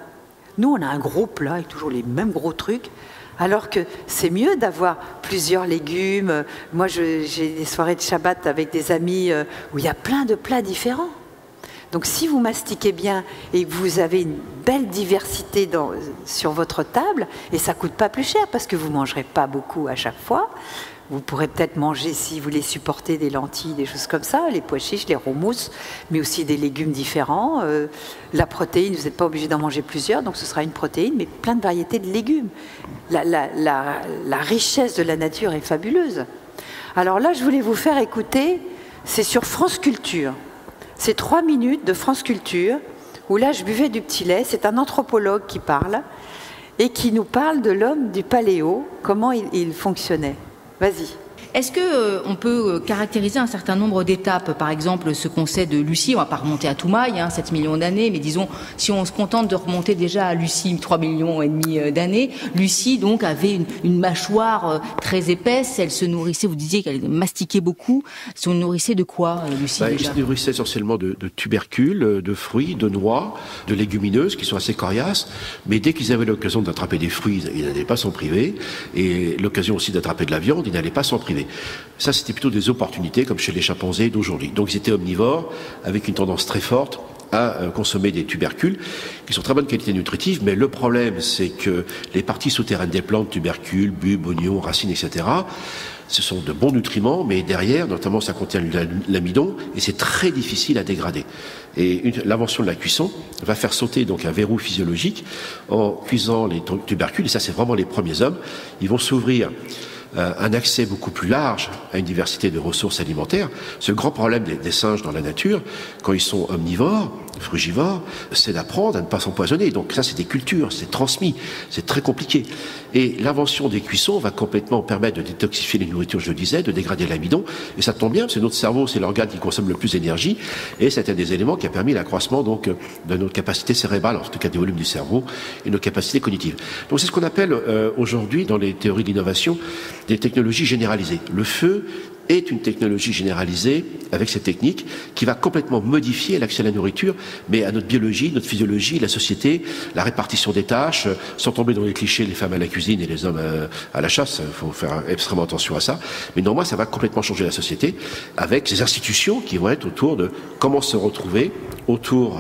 Nous, on a un gros plat avec toujours les mêmes gros trucs, alors que c'est mieux d'avoir plusieurs légumes. Moi, j'ai des soirées de Shabbat avec des amis où il y a plein de plats différents. Donc si vous mastiquez bien et que vous avez une belle diversité sur votre table, et ça ne coûte pas plus cher parce que vous ne mangerez pas beaucoup à chaque fois, vous pourrez peut-être manger, si vous les supportez, des lentilles, des choses comme ça, les pois chiches, les roumous, mais aussi des légumes différents. La protéine, vous n'êtes pas obligé d'en manger plusieurs, donc ce sera une protéine, mais plein de variétés de légumes. La richesse de la nature est fabuleuse. Alors là, je voulais vous faire écouter, c'est sur France Culture. C'est 3 minutes de France Culture, où là, je buvais du petit lait. C'est un anthropologue qui parle, et qui nous parle de l'homme du paléo, comment il fonctionnait. Vas-y. Est-ce qu'on peut caractériser un certain nombre d'étapes? Par exemple, ce qu'on sait de Lucie, on ne va pas remonter à Toumaï, 7 millions d'années, mais disons, si on se contente de remonter déjà à Lucie, 3 millions et demi d'années, Lucie donc avait une mâchoire très épaisse, elle se nourrissait, vous disiez qu'elle mastiquait beaucoup, elle se nourrissait de quoi, Lucie? Elle se nourrissait essentiellement de tubercules, de fruits, de noix, de légumineuses qui sont assez coriaces, mais dès qu'ils avaient l'occasion d'attraper des fruits, ils n'allaient pas s'en priver, et l'occasion aussi d'attraper de la viande, ils n'allaient pas s'en priver. Ça, c'était plutôt des opportunités, comme chez les chimpanzés d'aujourd'hui. Donc, ils étaient omnivores, avec une tendance très forte à consommer des tubercules, qui sont très bonne qualité nutritive, mais le problème, c'est que les parties souterraines des plantes, tubercules, bulbes, oignons, racines, etc., ce sont de bons nutriments, mais derrière, notamment, ça contient l'amidon, et c'est très difficile à dégrader. Et l'invention de la cuisson va faire sauter donc un verrou physiologique en cuisant les tubercules, et ça, c'est vraiment les premiers hommes. Ils vont s'ouvrir un accès beaucoup plus large à une diversité de ressources alimentaires. Ce grand problème des singes dans la nature, quand ils sont omnivores, frugivores, c'est d'apprendre à ne pas s'empoisonner. Donc ça, c'est des cultures, c'est transmis, c'est très compliqué. Et l'invention des cuissons va complètement permettre de détoxifier les nourritures, je le disais, de dégrader l'amidon. Et ça tombe bien, parce que notre cerveau, c'est l'organe qui consomme le plus d'énergie. Et c'est un des éléments qui a permis l'accroissement donc de notre capacité cérébrale, en tout cas des volumes du cerveau, et nos capacités cognitives. Donc c'est ce qu'on appelle aujourd'hui, dans les théories de l'innovation, des technologies généralisées. Le feu est une technologie généralisée avec cette technique qui va complètement modifier l'accès à la nourriture, mais à notre biologie, notre physiologie, la société, la répartition des tâches, sans tomber dans les clichés, les femmes à la cuisine et les hommes à la chasse. Il faut faire extrêmement attention à ça. Mais néanmoins, ça va complètement changer la société avec ces institutions qui vont être autour de comment se retrouver autour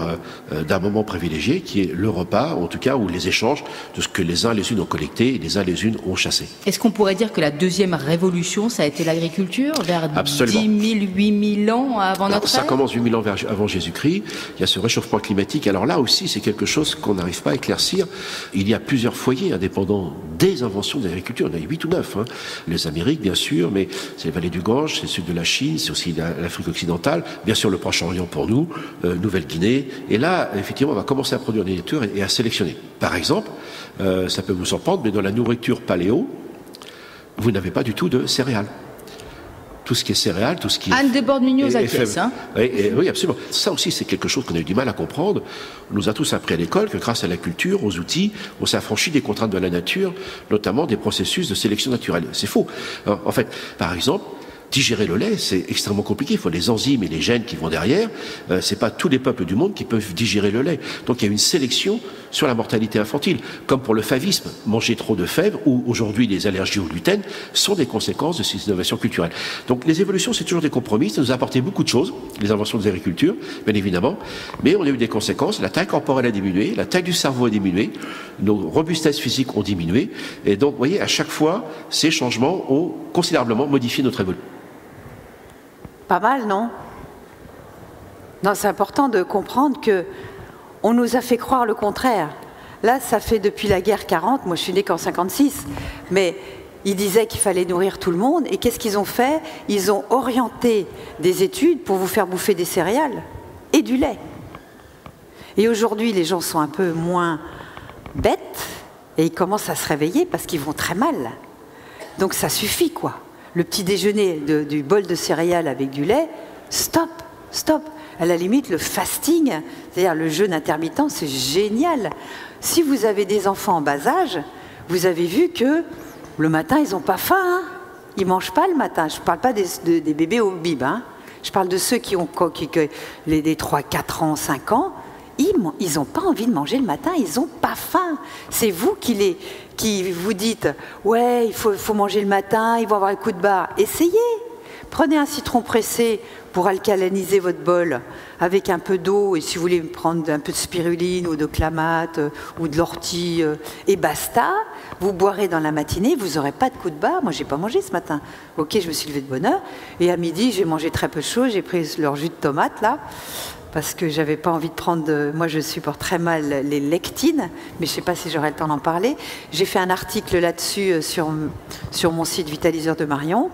d'un moment privilégié qui est le repas, en tout cas, ou les échanges de ce que les uns les unes ont collecté et les uns les unes ont chassé. Est-ce qu'on pourrait dire que la deuxième révolution, ça a été l'agriculture, vers Absolument. 10 000, 8 000 ans avant notre ère? Ça commence 8 000 ans avant Jésus-Christ. Il y a ce réchauffement climatique. Alors là aussi, c'est quelque chose qu'on n'arrive pas à éclaircir. Il y a plusieurs foyers indépendants des inventions de l'agriculture. Il y en a 8 ou 9. Les Amériques, bien sûr, mais c'est les vallées du Gange, c'est le sud de la Chine, c'est aussi l'Afrique occidentale, bien sûr le Proche-Orient pour nous, Nouvelle-Guinée. Et là, effectivement, on va commencer à produire des nourritures et à sélectionner. Par exemple, ça peut vous surprendre, mais dans la nourriture paléo, vous n'avez pas du tout de céréales. Tout ce qui est céréales, tout ce qui est... Anne Desbordes-Munoz à Thiès, oui, absolument. Ça aussi, c'est quelque chose qu'on a eu du mal à comprendre. On nous a tous appris à l'école que grâce à la culture, aux outils, on s'est affranchi des contraintes de la nature, notamment des processus de sélection naturelle. C'est faux. Alors, en fait, par exemple, digérer le lait, c'est extrêmement compliqué. Il faut les enzymes et les gènes qui vont derrière. C'est pas tous les peuples du monde qui peuvent digérer le lait. Donc il y a une sélection sur la mortalité infantile. Comme pour le favisme, manger trop de fèves ou aujourd'hui les allergies au gluten sont des conséquences de ces innovations culturelles. Donc les évolutions, c'est toujours des compromis. Ça nous a apporté beaucoup de choses, les inventions des agricultures, bien évidemment. Mais on a eu des conséquences. La taille corporelle a diminué, la taille du cerveau a diminué, nos robustesses physiques ont diminué. Et donc, vous voyez, à chaque fois, ces changements ont considérablement modifié notre évolution. Pas mal, non? Non, c'est important de comprendre que on nous a fait croire le contraire. Là, ça fait depuis la guerre 40, moi je suis née qu'en 56, mais ils disaient qu'il fallait nourrir tout le monde, et qu'est-ce qu'ils ont fait? Ils ont orienté des études pour vous faire bouffer des céréales et du lait. Et aujourd'hui, les gens sont un peu moins bêtes, et ils commencent à se réveiller parce qu'ils vont très mal. Donc ça suffit, quoi. Le petit déjeuner du bol de céréales avec du lait, stop, stop. À la limite, le fasting, c'est-à-dire le jeûne intermittent, c'est génial. Si vous avez des enfants en bas âge, vous avez vu que le matin, ils n'ont pas faim. Hein, ils ne mangent pas le matin. Je ne parle pas des bébés au bib. Hein. Je parle de ceux qui ont des 3, 4 ans, 5 ans. Ils n'ont pas envie de manger le matin. Ils n'ont pas faim. C'est vous qui vous dites « Ouais, il faut manger le matin, ils vont avoir le coup de barre. » Essayez. Prenez un citron pressé pour alcaliniser votre bol avec un peu d'eau, et si vous voulez prendre un peu de spiruline ou de clamate ou de l'ortie, et basta. Vous boirez dans la matinée, vous n'aurez pas de coup de barre. Moi, je n'ai pas mangé ce matin. Ok, je me suis levée de bonne heure. Et à midi, j'ai mangé très peu de choses. J'ai pris leur jus de tomate, là, parce que je n'avais pas envie de prendre... Moi, je supporte très mal les lectines, mais je ne sais pas si j'aurai le temps d'en parler. J'ai fait un article là-dessus sur mon site Vitaliseur de Marion,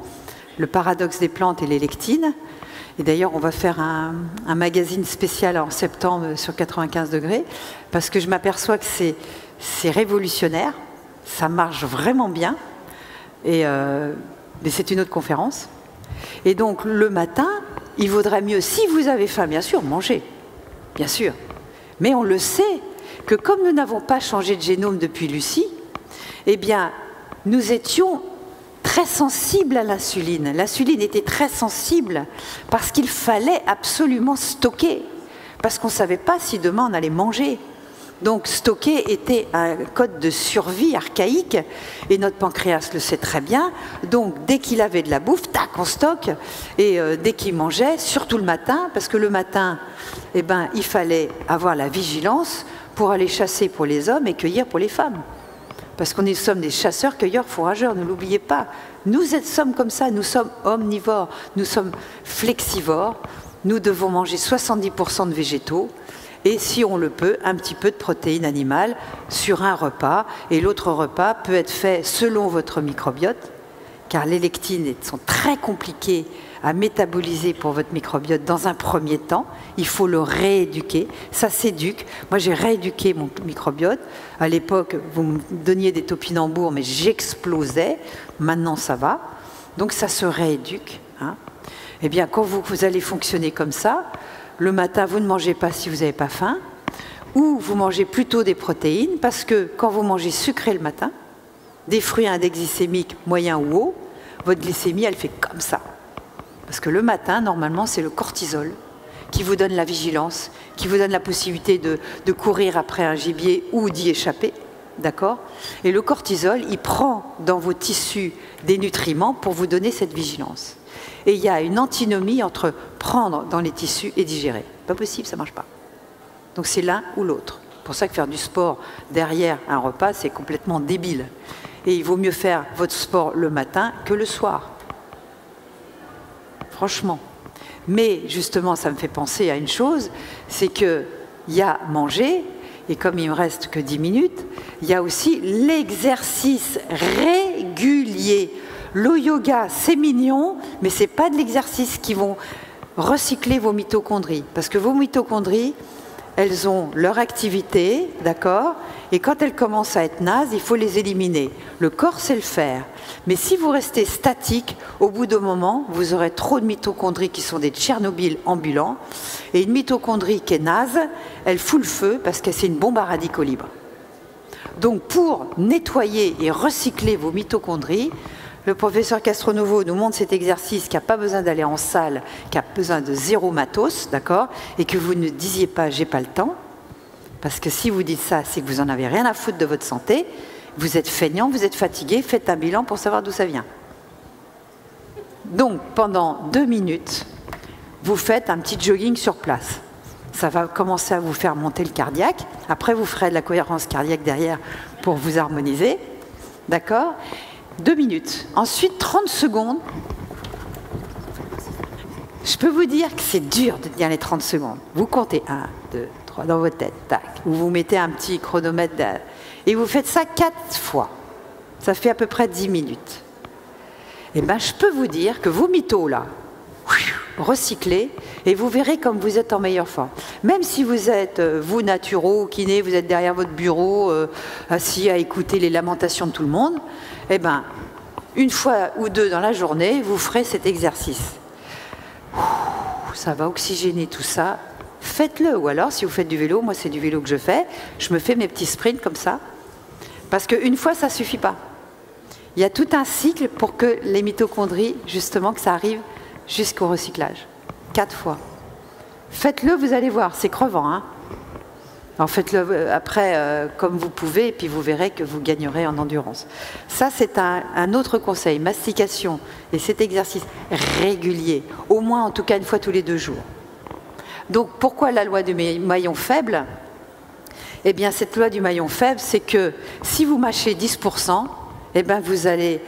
le paradoxe des plantes et les lectines. Et d'ailleurs, on va faire un magazine spécial en septembre sur 95 degrés, parce que je m'aperçois que c'est révolutionnaire. Ça marche vraiment bien, mais c'est une autre conférence. Et donc, le matin, il vaudrait mieux, si vous avez faim, bien sûr, manger, bien sûr. Mais on le sait, que comme nous n'avons pas changé de génome depuis Lucie, eh bien, nous étions très sensibles à l'insuline. L'insuline était très sensible parce qu'il fallait absolument stocker, parce qu'on ne savait pas si demain on allait manger. Donc stocker était un code de survie archaïque, et notre pancréas le sait très bien. Donc dès qu'il avait de la bouffe, tac, on stocke, et dès qu'il mangeait, surtout le matin, parce que le matin, eh ben, il fallait avoir la vigilance pour aller chasser pour les hommes et cueillir pour les femmes. Parce qu'on sommes des chasseurs, cueilleurs, fourrageurs, ne l'oubliez pas. Nous sommes comme ça, nous sommes omnivores, nous sommes flexivores, nous devons manger 70% de végétaux, et si on le peut, un petit peu de protéines animales sur un repas. Et l'autre repas peut être fait selon votre microbiote, car les lectines sont très compliquées à métaboliser pour votre microbiote dans un premier temps. Il faut le rééduquer. Ça s'éduque. Moi, j'ai rééduqué mon microbiote. À l'époque, vous me donniez des topinambours, mais j'explosais. Maintenant, ça va. Donc, ça se rééduque. Hein. Eh bien, quand vous allez fonctionner comme ça, le matin, vous ne mangez pas si vous n'avez pas faim, ou vous mangez plutôt des protéines, parce que quand vous mangez sucré le matin, des fruits à index glycémique moyen ou haut, votre glycémie, elle fait comme ça. Parce que le matin, normalement, c'est le cortisol qui vous donne la vigilance, qui vous donne la possibilité de courir après un gibier ou d'y échapper, d'accord? Et le cortisol, il prend dans vos tissus des nutriments pour vous donner cette vigilance. Et il y a une antinomie entre prendre dans les tissus et digérer. Pas possible, ça ne marche pas. Donc c'est l'un ou l'autre. C'est pour ça que faire du sport derrière un repas, c'est complètement débile. Et il vaut mieux faire votre sport le matin que le soir. Franchement. Mais justement, ça me fait penser à une chose, c'est qu'il y a manger, et comme il me reste que 10 minutes, il y a aussi l'exercice régulier. Le yoga, c'est mignon, mais ce n'est pas de l'exercice qui vont recycler vos mitochondries. Parce que vos mitochondries, elles ont leur activité, d'accord? Et quand elles commencent à être nazes, il faut les éliminer. Le corps sait le faire. Mais si vous restez statique, au bout d'un moment, vous aurez trop de mitochondries qui sont des Tchernobyl ambulants. Et une mitochondrie qui est naze, elle fout le feu parce que c'est une bombe à radicaux libres. Donc pour nettoyer et recycler vos mitochondries, le professeur Castronovo nous montre cet exercice qui n'a pas besoin d'aller en salle, qui a besoin de zéro matos, d'accord? Et que vous ne disiez pas « j'ai pas le temps », parce que si vous dites ça, c'est que vous n'en avez rien à foutre de votre santé, vous êtes feignant, vous êtes fatigué, faites un bilan pour savoir d'où ça vient. Donc, pendant 2 minutes, vous faites un petit jogging sur place. Ça va commencer à vous faire monter le cardiaque. Après, vous ferez de la cohérence cardiaque derrière pour vous harmoniser, d'accord? 2 minutes. Ensuite, 30 secondes. Je peux vous dire que c'est dur de tenir les 30 secondes. Vous comptez 1, 2, 3 dans votre tête, tac. Vous mettez un petit chronomètre et vous faites ça 4 fois. Ça fait à peu près 10 minutes. Et bien, je peux vous dire que vos mitos, là, recyclez, et vous verrez comme vous êtes en meilleure forme. Même si vous êtes, vous, naturo, kiné, vous êtes derrière votre bureau, assis à écouter les lamentations de tout le monde, eh bien, 1 fois ou 2 dans la journée, vous ferez cet exercice. ça va oxygéner tout ça. Faites-le. Ou alors, si vous faites du vélo, moi c'est du vélo que je fais, je me fais mes petits sprints comme ça. Parce qu'une fois, ça ne suffit pas. Il y a tout un cycle pour que les mitochondries, justement, que ça arrive jusqu'au recyclage. 4 fois. Faites-le, vous allez voir, c'est crevant. Hein. Alors faites-le après comme vous pouvez, et puis vous verrez que vous gagnerez en endurance. Ça, c'est un autre conseil, mastication, et cet exercice régulier, au moins en tout cas une fois tous les 2 jours. Donc pourquoi la loi du maillon faible? Eh bien cette loi du maillon faible, c'est que si vous mâchez 10%, eh bien vous allez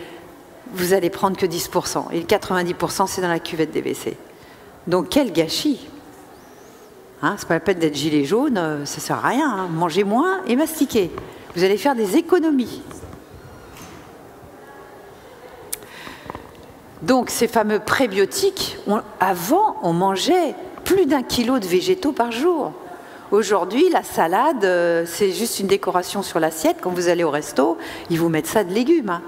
prendre que 10%, et 90% c'est dans la cuvette des WC. Donc quel gâchis! Hein, c'est pas la peine d'être gilet jaune, ça sert à rien. Hein. Mangez moins et mastiquez. Vous allez faire des économies. Donc ces fameux prébiotiques, avant on mangeait plus d'1 kilo de végétaux par jour. Aujourd'hui, la salade, c'est juste une décoration sur l'assiette. Quand vous allez au resto, ils vous mettent ça de légumes. Hein.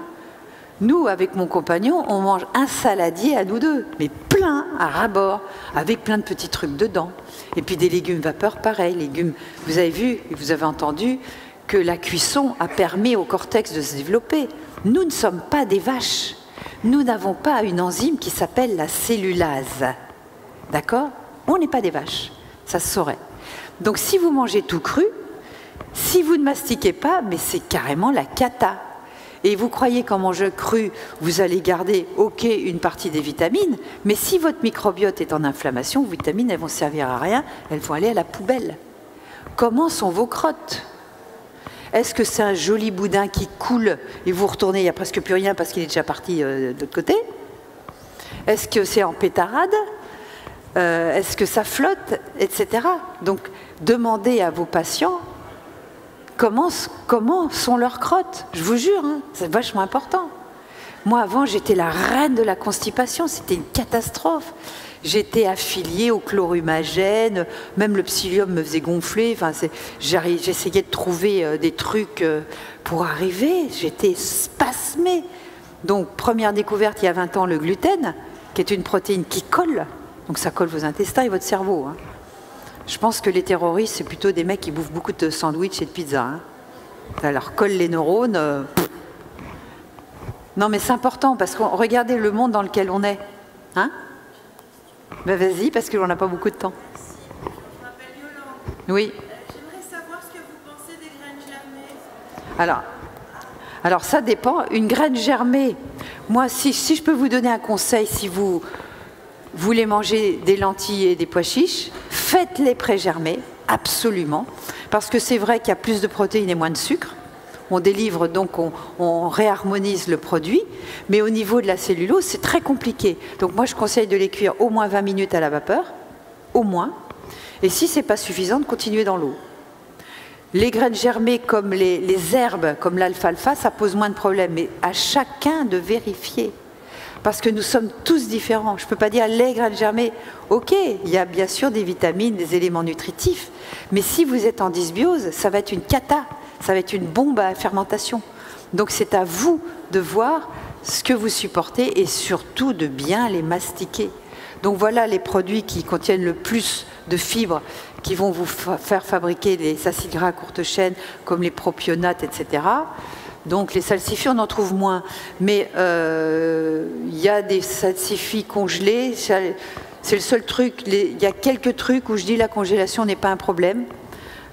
Nous, avec mon compagnon, on mange un saladier à nous deux, mais plein, à ras-bord, avec plein de petits trucs dedans. Et puis des légumes vapeur, pareil. Légumes, vous avez vu, vous avez entendu que la cuisson a permis au cortex de se développer. Nous ne sommes pas des vaches. Nous n'avons pas une enzyme qui s'appelle la cellulase. D'accord? On n'est pas des vaches. Ça se saurait. Donc si vous mangez tout cru, si vous ne mastiquez pas, mais c'est carrément la cata. Et vous croyez qu'en mangeant cru, vous allez garder, ok, une partie des vitamines, mais si votre microbiote est en inflammation, vos vitamines, elles vont servir à rien, elles vont aller à la poubelle. Comment sont vos crottes? Est-ce que c'est un joli boudin qui coule et vous retournez, il n'y a presque plus rien parce qu'il est déjà parti de l'autre côté? Est-ce que c'est en pétarade? Est-ce que ça flotte? Etc. Donc, demandez à vos patients comment sont leurs crottes. Je vous jure, hein, c'est vachement important. Moi, avant, j'étais la reine de la constipation. C'était une catastrophe. J'étais affiliée au chlorumagène. Même le psyllium me faisait gonfler. Enfin, j'essayais de trouver des trucs pour arriver. J'étais spasmée. Donc, première découverte il y a 20 ans, le gluten, qui est une protéine qui colle. Donc, ça colle vos intestins et votre cerveau. Hein. Je pense que les terroristes, c'est plutôt des mecs qui bouffent beaucoup de sandwichs et de pizza. Hein. Ça leur colle les neurones. Non, mais c'est important, parce que regardez le monde dans lequel on est. Hein? Ben vas-y, parce qu'on n'a pas beaucoup de temps. Merci. Je m'appelle Yolande. Oui. J'aimerais savoir ce que vous pensez des graines germées. Alors ça dépend. Une graine germée, moi, si je peux vous donner un conseil, si vous voulez manger des lentilles et des pois chiches, faites-les pré-germer, absolument, parce que c'est vrai qu'il y a plus de protéines et moins de sucre. On délivre donc, on réharmonise le produit, mais au niveau de la cellulose, c'est très compliqué. Donc moi, je conseille de les cuire au moins 20 minutes à la vapeur, au moins, et si ce n'est pas suffisant, de continuer dans l'eau. Les graines germées comme les herbes, comme l'alfalfa, ça pose moins de problèmes, mais à chacun de vérifier. Parce que nous sommes tous différents. Je ne peux pas dire les graines germées. Ok, il y a bien sûr des vitamines, des éléments nutritifs. Mais si vous êtes en dysbiose, ça va être une cata. Ça va être une bombe à fermentation. Donc c'est à vous de voir ce que vous supportez et surtout de bien les mastiquer. Donc voilà les produits qui contiennent le plus de fibres qui vont vous faire fabriquer les acides gras à courte chaîne comme les propionates, etc. Donc les salsifis, on en trouve moins. Mais il y a des salsifis congelés. C'est le seul truc. Il y a quelques trucs où je dis la congélation n'est pas un problème.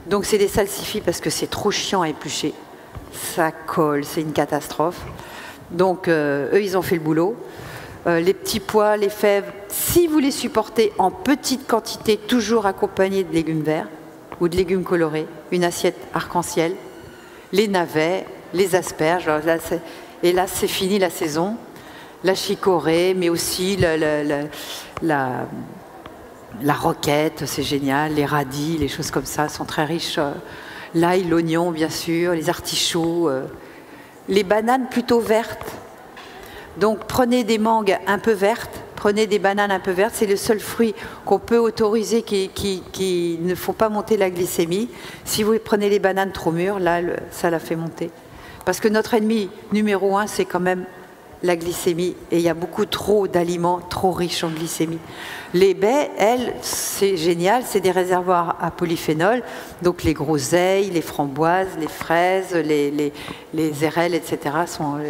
Donc c'est des salsifis parce que c'est trop chiant à éplucher. Ça colle, c'est une catastrophe. Donc eux, ils ont fait le boulot. Les petits pois, les fèves, si vous les supportez en petite quantité, toujours accompagnés de légumes verts ou de légumes colorés, une assiette arc-en-ciel, les navets, les asperges, et là c'est fini la saison, la chicorée, mais aussi la roquette, c'est génial, les radis, les choses comme ça sont très riches, l'ail, l'oignon bien sûr, les artichauts, les bananes plutôt vertes. Donc prenez des mangues un peu vertes, prenez des bananes un peu vertes, c'est le seul fruit qu'on peut autoriser qui ne faut pas monter la glycémie. Si vous prenez les bananes trop mûres, là, ça la fait monter. Parce que notre ennemi numéro 1, c'est quand même la glycémie et il y a beaucoup trop d'aliments trop riches en glycémie. Les baies, elles, c'est génial, c'est des réservoirs à polyphénol, donc les groseilles, les framboises, les fraises, les érelles, etc.,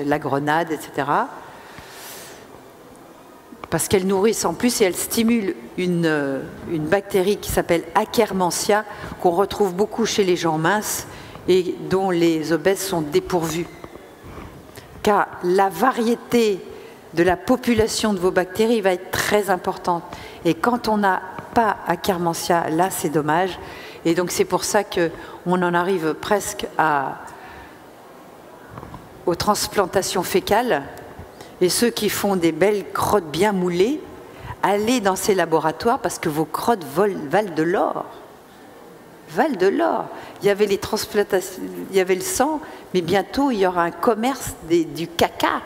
la grenade, etc., parce qu'elles nourrissent en plus et elles stimulent une bactérie qui s'appelle Akkermansia, qu'on retrouve beaucoup chez les gens minces et dont les obèses sont dépourvus. Car la variété de la population de vos bactéries va être très importante. Et quand on n'a pas Akkermansia, là c'est dommage. Et donc c'est pour ça qu'on en arrive presque aux transplantations fécales. Et ceux qui font des belles crottes bien moulées, allez dans ces laboratoires parce que vos crottes valent de l'or. Valent de l'or. Il y avait les transplantations, il y avait le sang, mais bientôt il y aura un commerce du caca.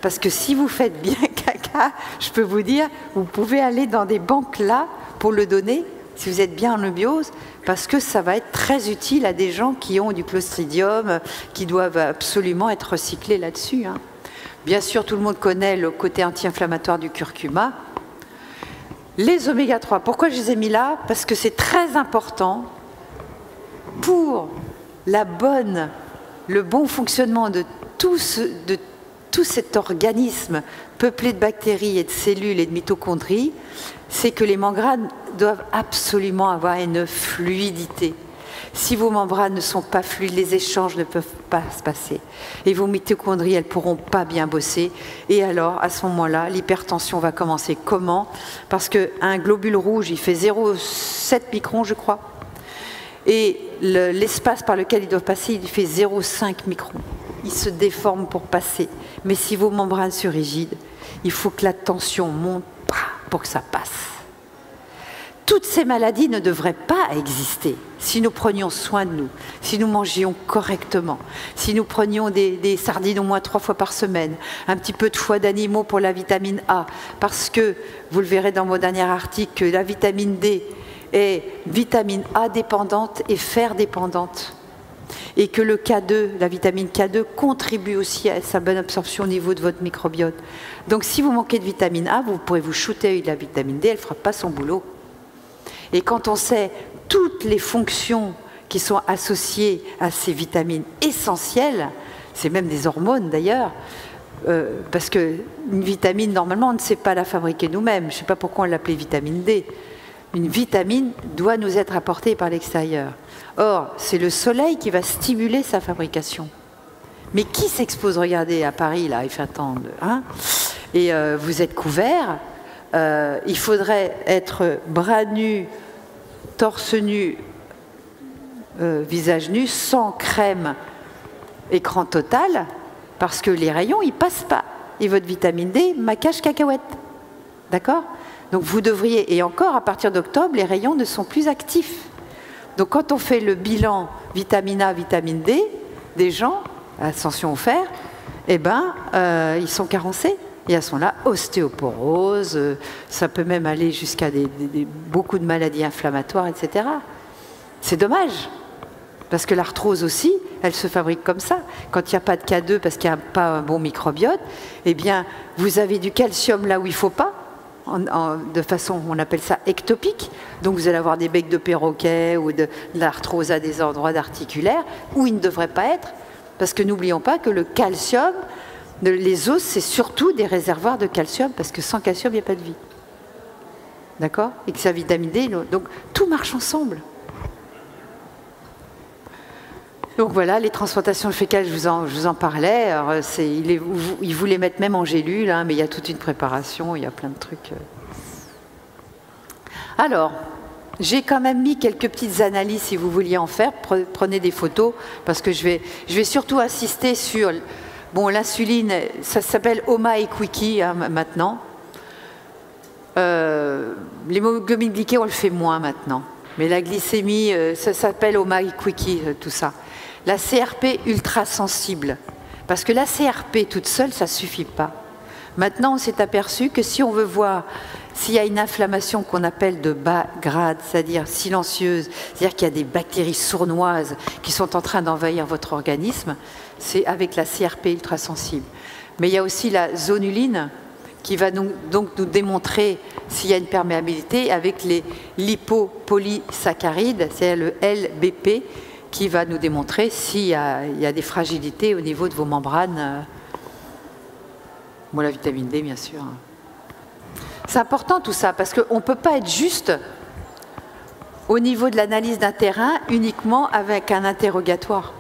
Parce que si vous faites bien caca, je peux vous dire, vous pouvez aller dans des banques là pour le donner, si vous êtes bien en eubiose, parce que ça va être très utile à des gens qui ont du clostridium, qui doivent absolument être recyclés là-dessus, hein. Bien sûr, tout le monde connaît le côté anti-inflammatoire du curcuma. Les oméga 3, pourquoi je les ai mis là? Parce que c'est très important pour le bon fonctionnement de tout cet organisme peuplé de bactéries et de cellules et de mitochondries, c'est que les membranes doivent absolument avoir une fluidité. Si vos membranes ne sont pas fluides, les échanges ne peuvent pas se passer. Et vos mitochondries, elles ne pourront pas bien bosser. Et alors, à ce moment-là, l'hypertension va commencer. Comment? Parce qu'un globule rouge, il fait 0,7 microns, je crois. Et l'espace par lequel il doit passer, il fait 0,5 microns. Il se déforme pour passer. Mais si vos membranes sont rigides, il faut que la tension monte pour que ça passe. Toutes ces maladies ne devraient pas exister si nous prenions soin de nous, si nous mangions correctement, si nous prenions des sardines au moins 3 fois par semaine, un petit peu de foie d'animaux pour la vitamine A, parce que, vous le verrez dans mon dernier article, que la vitamine D est vitamine A dépendante et fer dépendante. Et que le K2, la vitamine K2, contribue aussi à sa bonne absorption au niveau de votre microbiote. Donc si vous manquez de vitamine A, vous pourrez vous shooter avec la vitamine D, elle ne fera pas son boulot. Et quand on sait toutes les fonctions qui sont associées à ces vitamines essentielles, c'est même des hormones d'ailleurs, parce qu'une vitamine, normalement, on ne sait pas la fabriquer nous-mêmes. Je ne sais pas pourquoi on l'appelait vitamine D. Une vitamine doit nous être apportée par l'extérieur. Or, c'est le soleil qui va stimuler sa fabrication. Mais qui s'expose? Regardez, à Paris, là, il fait un temps hein, et vous êtes couverts. Il faudrait être bras nus, torse nu, visage nu, sans crème, écran total, parce que les rayons, ils passent pas. Et votre vitamine D, maquage cacahuète. D'accord? Donc vous devriez, et encore à partir d'octobre, les rayons ne sont plus actifs. Donc quand on fait le bilan vitamine A, vitamine D, des gens, attention au fer, eh ben, ils sont carencés. Et à ce moment-là, ostéoporose, ça peut même aller jusqu'à beaucoup de maladies inflammatoires, etc. C'est dommage, parce que l'arthrose aussi, elle se fabrique comme ça. Quand il n'y a pas de K2, parce qu'il n'y a pas un bon microbiote, eh bien, vous avez du calcium là où il ne faut pas, de façon, on appelle ça ectopique. Donc vous allez avoir des becs de perroquet ou de l'arthrose à des endroits articulaires où il ne devrait pas être, parce que n'oublions pas que le calcium, les os, c'est surtout des réservoirs de calcium, parce que sans calcium, il n'y a pas de vie. D'accord? Et que sa vitamine D, donc tout marche ensemble. Donc voilà, les transplantations fécales, je vous en parlais. Alors, ils voulaient mettre même en gélule, hein, mais il y a toute une préparation, il y a plein de trucs. Alors, j'ai quand même mis quelques petites analyses, si vous vouliez en faire. Prenez des photos, parce que je vais surtout insister sur... Bon, l'insuline, ça s'appelle OMA et Quickie hein, maintenant. L'hémoglobine glyquée, on le fait moins maintenant. Mais la glycémie, ça s'appelle OMA et Quickie, tout ça. La CRP ultra sensible. Parce que la CRP toute seule, ça ne suffit pas. Maintenant, on s'est aperçu que si on veut voir s'il y a une inflammation qu'on appelle de bas grade, c'est-à-dire silencieuse, c'est-à-dire qu'il y a des bactéries sournoises qui sont en train d'envahir votre organisme, c'est avec la CRP ultrasensible. Mais il y a aussi la zonuline qui va donc nous démontrer s'il y a une perméabilité avec les lipopolysaccharides, c'est le LBP, qui va nous démontrer s'il y a des fragilités au niveau de vos membranes. Bon, la vitamine D, bien sûr. C'est important tout ça, parce qu'on ne peut pas être juste au niveau de l'analyse d'un terrain uniquement avec un interrogatoire.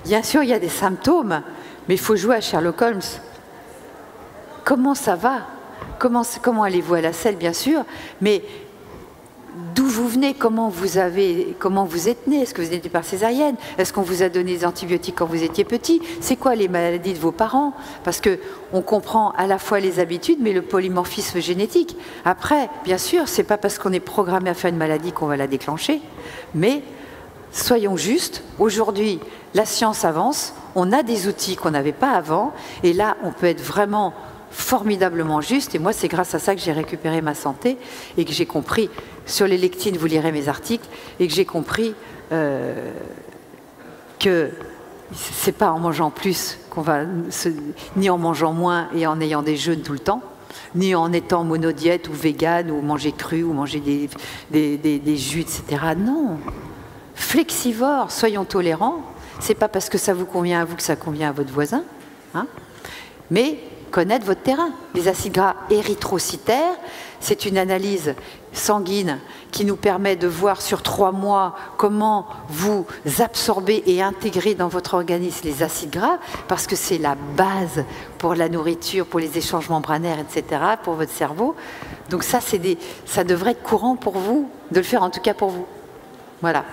Bien sûr, il y a des symptômes, mais il faut jouer à Sherlock Holmes. Comment ça va? Comment allez-vous à la selle, bien sûr, mais d'où vous venez? Comment vous êtes né? Est-ce que vous êtes né par césarienne? Est-ce qu'on vous a donné des antibiotiques quand vous étiez petit? C'est quoi les maladies de vos parents? Parce qu'on comprend à la fois les habitudes, mais le polymorphisme génétique. Après, bien sûr, c'est pas parce qu'on est programmé à faire une maladie qu'on va la déclencher, mais soyons justes. Aujourd'hui, la science avance, on a des outils qu'on n'avait pas avant, et là, on peut être vraiment formidablement juste, et moi c'est grâce à ça que j'ai récupéré ma santé et que j'ai compris, sur les lectines vous lirez mes articles, et que j'ai compris que c'est pas en mangeant plus qu'on va, ni en mangeant moins et en ayant des jeûnes tout le temps, ni en étant monodiète ou végane ou manger cru ou manger des jus, etc. Non, flexivore, soyons tolérants, c'est pas parce que ça vous convient à vous que ça convient à votre voisin, hein, mais connaître votre terrain. Les acides gras érythrocytaires, c'est une analyse sanguine qui nous permet de voir sur 3 mois comment vous absorbez et intégrez dans votre organisme les acides gras, parce que c'est la base pour la nourriture, pour les échanges membranaires, etc., pour votre cerveau. Donc ça, ça devrait être courant pour vous, de le faire en tout cas pour vous. Voilà.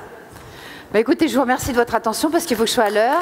Bah écoutez, je vous remercie de votre attention parce qu'il faut que je sois à l'heure.